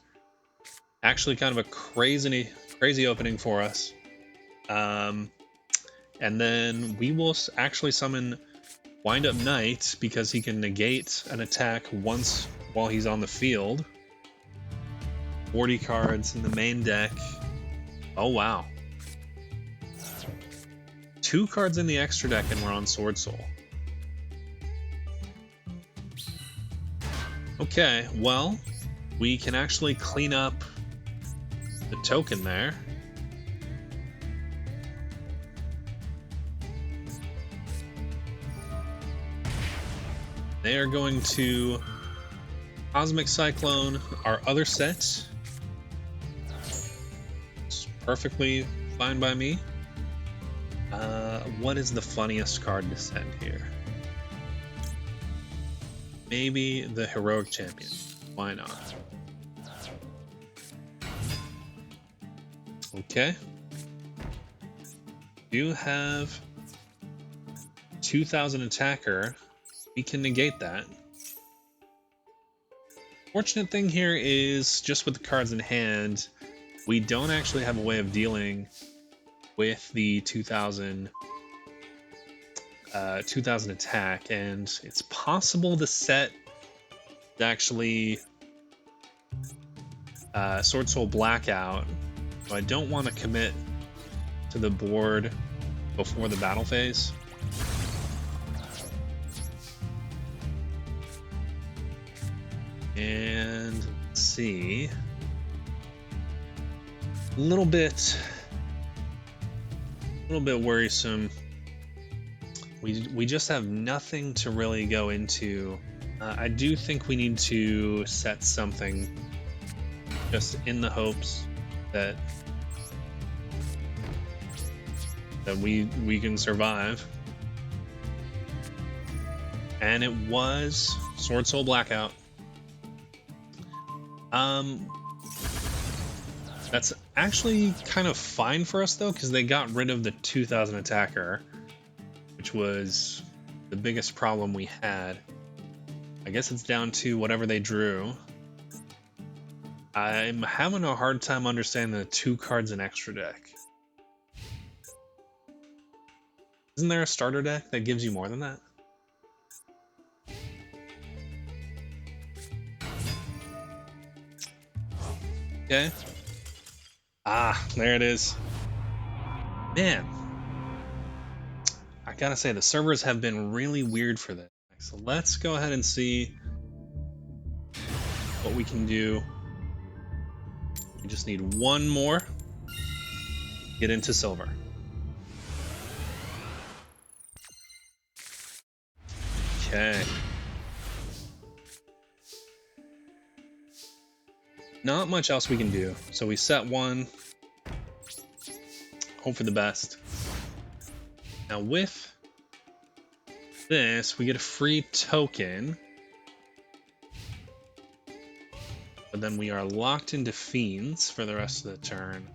actually kind of a crazy opening for us. And then we will actually summon Wind Up Knight because he can negate an attack once while he's on the field. 40 cards in the main deck. Oh wow. 2 cards in the extra deck and we're on Sword Soul. Okay, well, we can actually clean up the token there. They are going to Cosmic Cyclone, our other set. It's perfectly fine by me. What is the funniest card to send here? Maybe the Heroic Champion. Why not? Okay. You have 2,000 attacker. We can negate that. Fortunate thing here is just with the cards in hand, we don't actually have a way of dealing with the 2,000 attack, and it's possible the set is actually Sword Soul Blackout, so I don't want to commit to the board before the battle phase. And let's see, a little bit worrisome. We just have nothing to really go into. I do think we need to set something, just in the hopes that we can survive. And it was Sword Soul Blackout. That's actually kind of fine for us though, because they got rid of the 2,000 attacker, which was the biggest problem we had. I guess it's down to whatever they drew. I'm having a hard time understanding the 2 cards in extra deck. Isn't there a starter deck that gives you more than that? Okay. Ah, there it is. Man. I gotta say, the servers have been really weird for this. So let's go ahead and see what we can do. We just need one more. Get into silver. Okay. Not much else we can do. So we set one. Hope for the best. Now with this, we get a free token. But then we are locked into Fiends for the rest of the turn.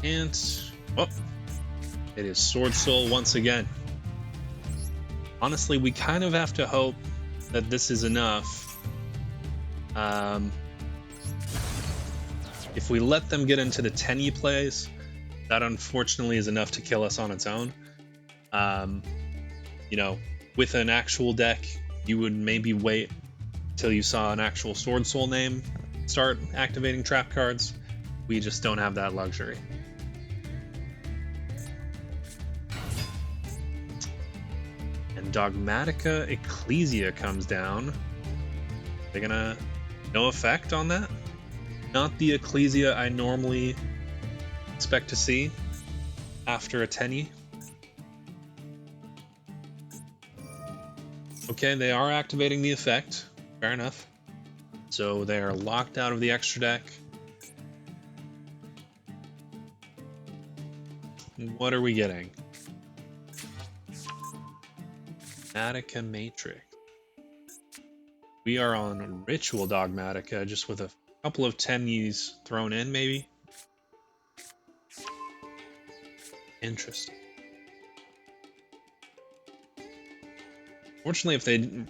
And, oh, it is Sword Soul once again. Honestly, we kind of have to hope that this is enough. If we let them get into the Tenyi plays, that unfortunately is enough to kill us on its own. You know, with an actual deck, you would maybe wait till you saw an actual Sword Soul name start activating trap cards. We just don't have that luxury. And Dogmatica Ecclesia comes down. They're gonna... no effect on that? Not the Ecclesia I normally expect to see after a Tenyi. Okay, they are activating the effect. Fair enough. So they are locked out of the extra deck. What are we getting? Dogmatica Matrix. We are on Ritual Dogmatica, just with a couple of Tenyis thrown in, maybe? Interesting. Fortunately, if they can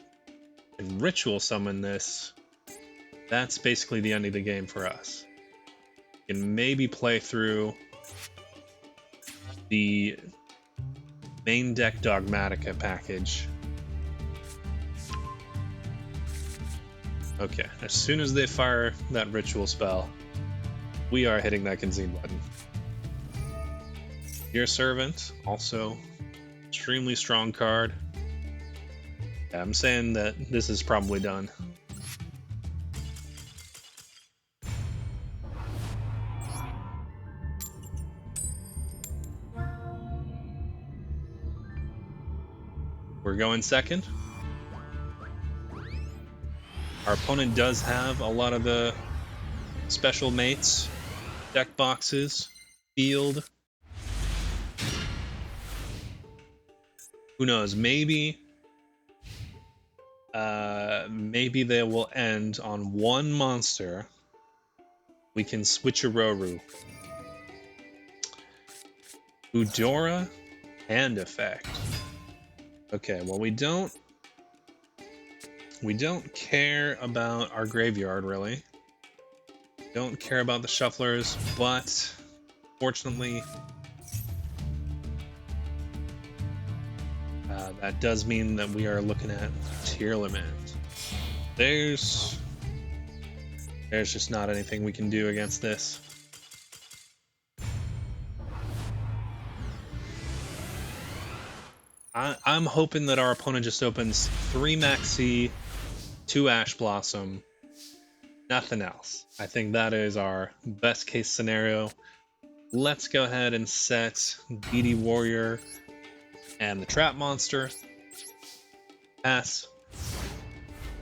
Ritual summon this, that's basically the end of the game for us. We can maybe play through the main deck Dogmatica package. Okay, as soon as they fire that Ritual spell, we are hitting that concede button. Your Servant, also extremely strong card. Yeah, I'm saying that this is probably done. We're going second. Our opponent does have a lot of the special mates, deck boxes, field. Who knows, maybe maybe they will end on one monster. We can switch a Roru. Udora hand effect. Okay, well we don't care about our graveyard really. Don't care about the shufflers, but fortunately that does mean that we are looking at tier limit. There's just not anything we can do against this. I'm hoping that our opponent just opens 3 Maxi, 2 Ash Blossom, nothing else. I think that is our best case scenario. Let's go ahead and set DD Warrior and the Trap Monster. Pass.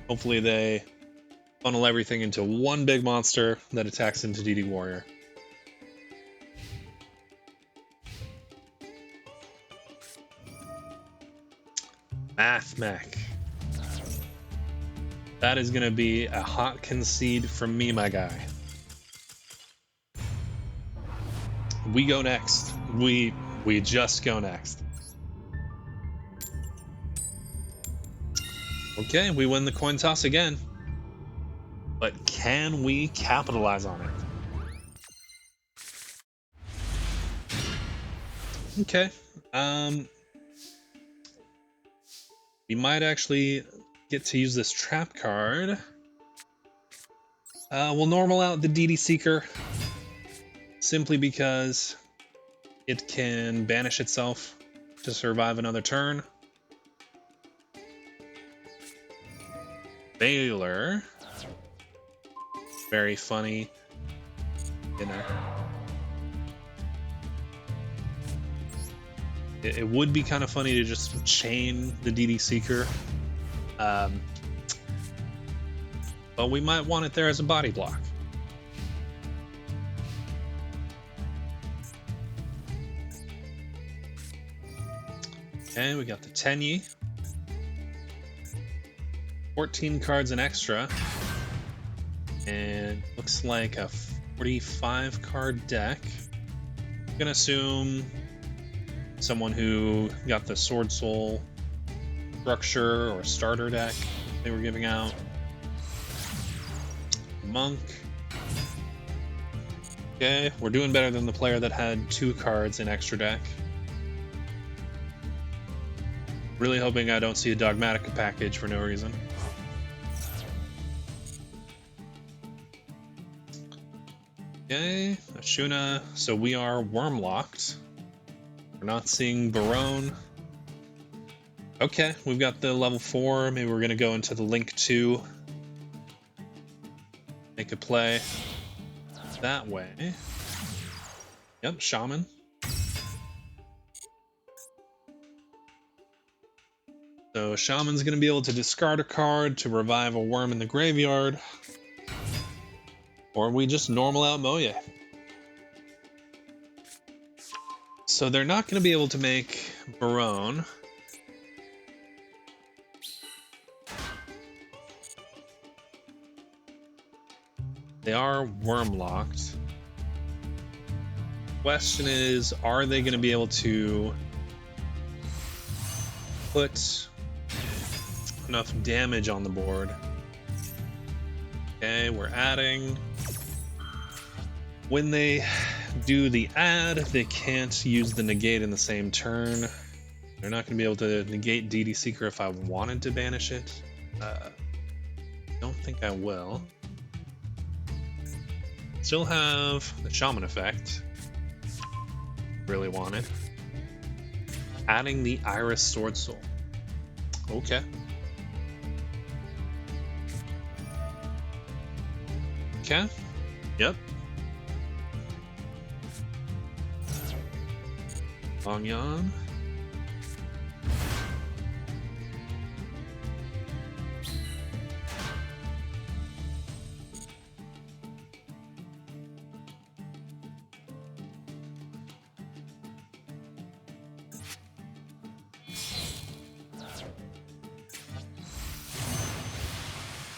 Hopefully they funnel everything into one big monster that attacks into DD Warrior. Math Mech. That is going to be a hot concede from me, my guy. We go next. We just go next. Okay, we win the coin toss again. But can we capitalize on it? Okay. We might actually get to use this trap card. We'll normal out the DD Seeker simply because it can banish itself to survive another turn. Baylor. Very funny. You know. It would be kind of funny to just chain the DD Seeker. But we might want it there as a body block. Okay, we got the Tenyi. 14 cards in extra. And looks like a 45 card deck. I'm gonna assume someone who got the Sword Soul structure or starter deck they were giving out. Monk. Okay, we're doing better than the player that had 2 cards in extra deck. Really hoping I don't see a Dogmatica package for no reason. Okay, Ashuna. So we are worm locked. We're not seeing Barone. Okay, we've got the level 4. Maybe we're gonna go into the Link 2. Make a play that way. Yep, Shaman. So Shaman's gonna be able to discard a card to revive a worm in the graveyard. Or we just normal out Moye. So they're not going to be able to make Barone. They are worm locked. Question is, are they going to be able to put enough damage on the board? Okay, we're adding. When they do the add, they can't use the negate in the same turn. They're not going to be able to negate DD Seeker if I wanted to banish it. Don't think I will. Still have the Shaman effect. Really want it. Adding the Iris Sword Soul. Okay. Okay. Yep. Long Yawn.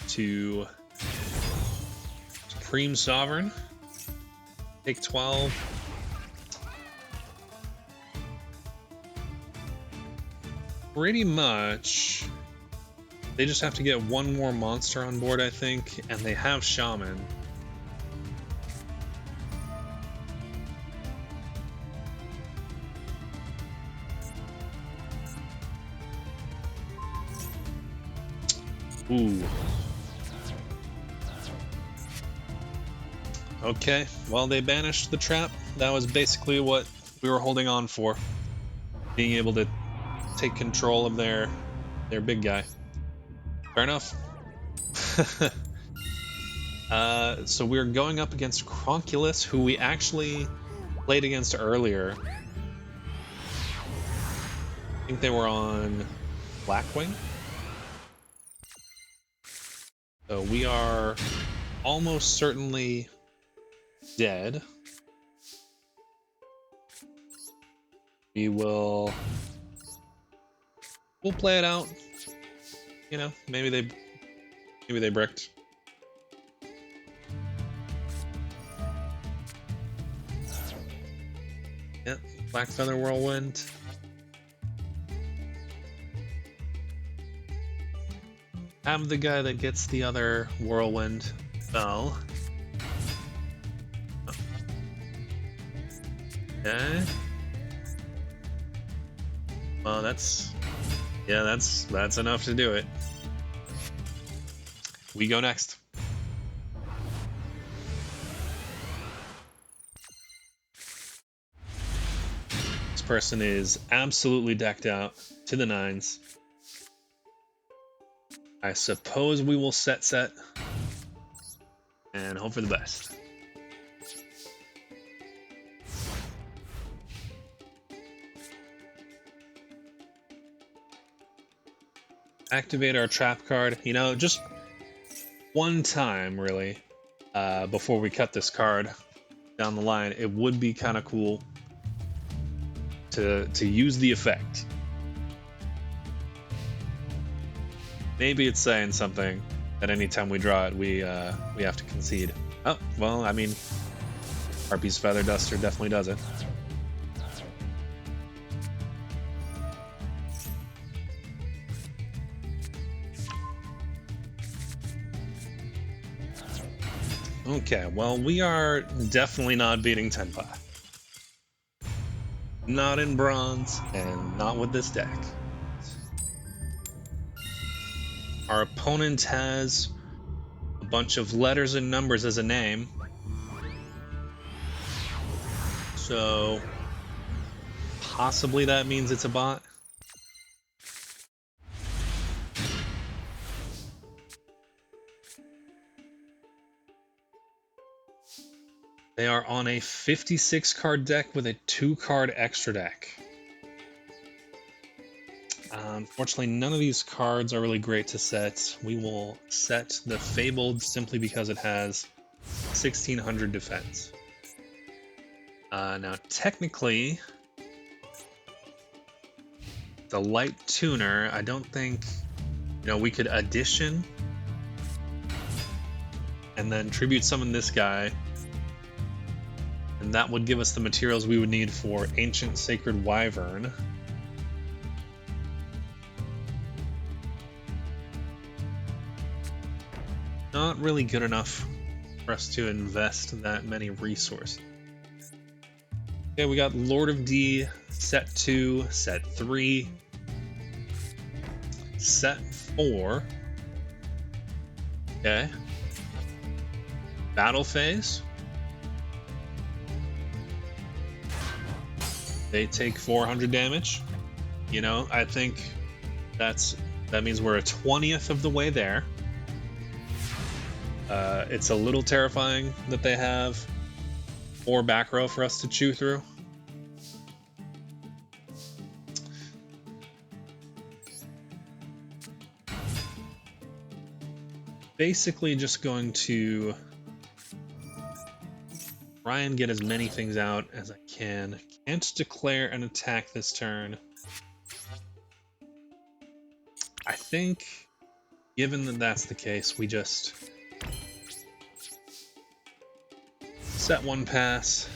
to Supreme Sovereign. Take 12. Pretty much, they just have to get one more monster on board, I think, and they have Shaman. Ooh. Okay, well, they banished the trap. That was basically what we were holding on for. Being able to take control of their big guy. Fair enough. So we're going up against Cronculus, who we actually played against earlier. I think they were on Blackwing. So we are almost certainly dead. We'll play it out. You know, maybe they bricked. Yep, Black Feather Whirlwind. Have the guy that gets the other Whirlwind spell. Okay. Well, that's enough to do it. We go next. This person is absolutely decked out to the nines. I suppose we will set and hope for the best. Activate our trap card. You know, just one time, really, before we cut this card down the line, it would be kind of cool to use the effect. Maybe it's saying something that anytime we draw it, we have to concede. Oh, well, I mean, Harpy's Feather Duster definitely does it. Okay, well, we are definitely not beating Tenpai. Not in bronze, and not with this deck. Our opponent has a bunch of letters and numbers as a name. So, possibly that means it's a bot. They are on a 56 card deck with a 2 card extra deck. Unfortunately, none of these cards are really great to set. We will set the Fabled simply because it has 1600 defense. Now, technically, the Light Tuner, I don't think, you know, we could addition and then tribute summon this guy. And that would give us the materials we would need for Ancient Sacred Wyvern. Not really good enough for us to invest that many resources. Okay, we got Lord of D, set 2, set 3, set 4. Okay. Battle phase. They take 400 damage. You know, I think that means we're a 20th of the way there. It's a little terrifying that they have 4 back row for us to chew through. Basically just going to try and get as many things out as I can. Can't declare an attack this turn. I think given that that's the case, we just set one pass.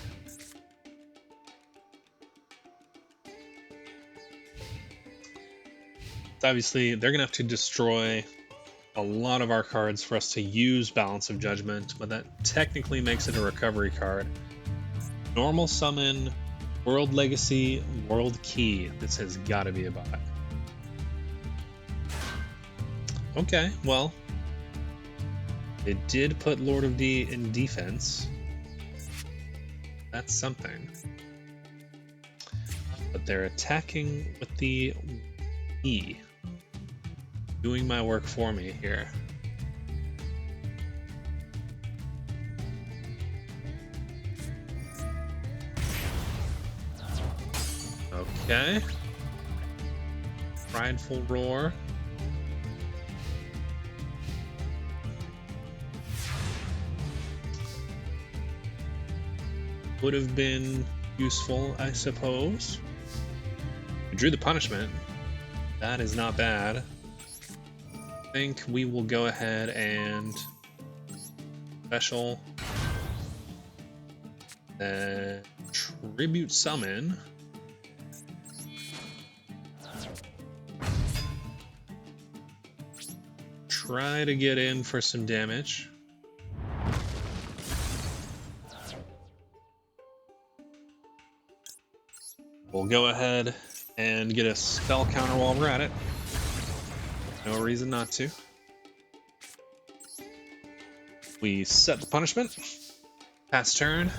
Obviously, they're going to have to destroy a lot of our cards for us to use Balance of Judgment, but that technically makes it a recovery card. Normal summon, World Legacy, World Key. This has got to be a bot. Okay, well, it did put Lord of D in defense. That's something. But they're attacking with the E. Doing my work for me here. Okay. Prideful Roar. Would have been useful, I suppose. We drew the punishment. That is not bad. I think we will go ahead and special tribute summon. Try to get in for some damage. We'll go ahead and get a spell counter while we're at it. No reason not to. We set the punishment. Pass turn.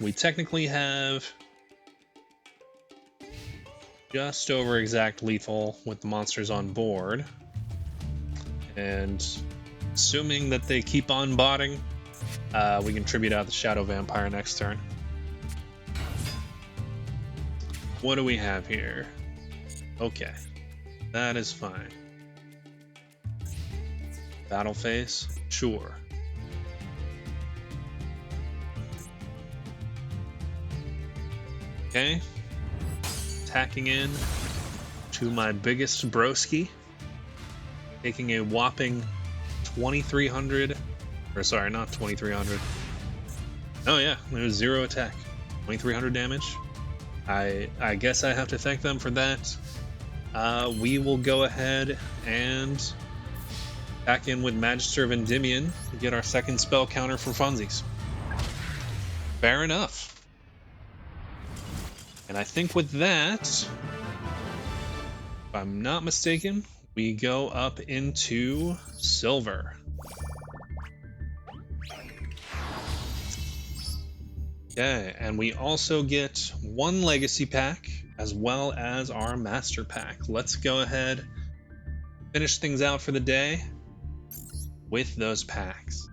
We technically have just over exact lethal with the monsters on board. And assuming that they keep on botting, we can tribute out the Shadow Vampire next turn. What do we have here? Okay. That is fine. Battle phase? Sure. Okay. Attacking in to my biggest broski. Taking a whopping 2,300. Or sorry, not 2,300. Oh yeah, it was 0 attack. 2,300 damage. I guess I have to thank them for that. We will go ahead and back in with Magister of Endymion to get our second spell counter for funsies. Fair enough. And I think with that, if I'm not mistaken, we go up into silver. Okay, and we also get one legacy pack as well as our master pack. Let's go ahead, finish things out for the day with those packs.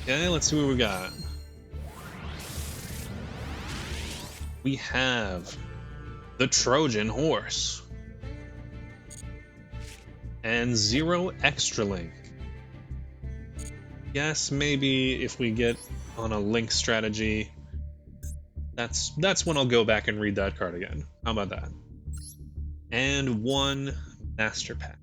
Okay, let's see what we got. We have the Trojan Horse and 0 extra link. Yes, maybe if we get on a link strategy, that's when I'll go back and read that card again. How about that? And 1 master pack.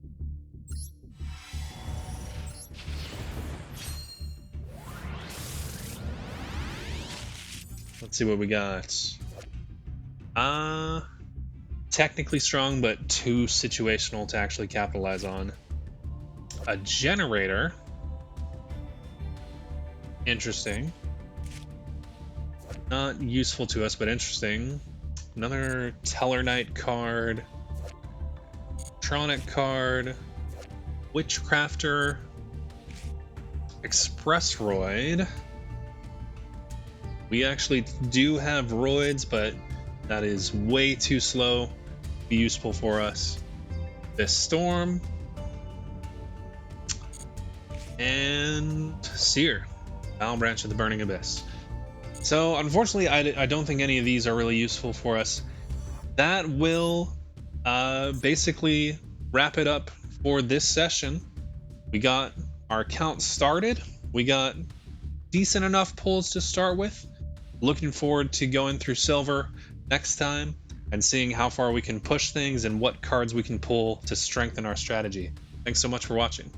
Let's see what we got. Technically strong, but too situational to actually capitalize on. A generator. Interesting. Not useful to us, but interesting. Another Tellarknight card. Tronic card. Witchcrafter. Expressroid. We actually do have roids, but that is way too slow to be useful for us. This Storm. And Seer. Foul Branch of the Burning Abyss. So, unfortunately, I don't think any of these are really useful for us. That will basically wrap it up for this session. We got our count started. We got decent enough pulls to start with. Looking forward to going through silver next time and seeing how far we can push things and what cards we can pull to strengthen our strategy. Thanks so much for watching.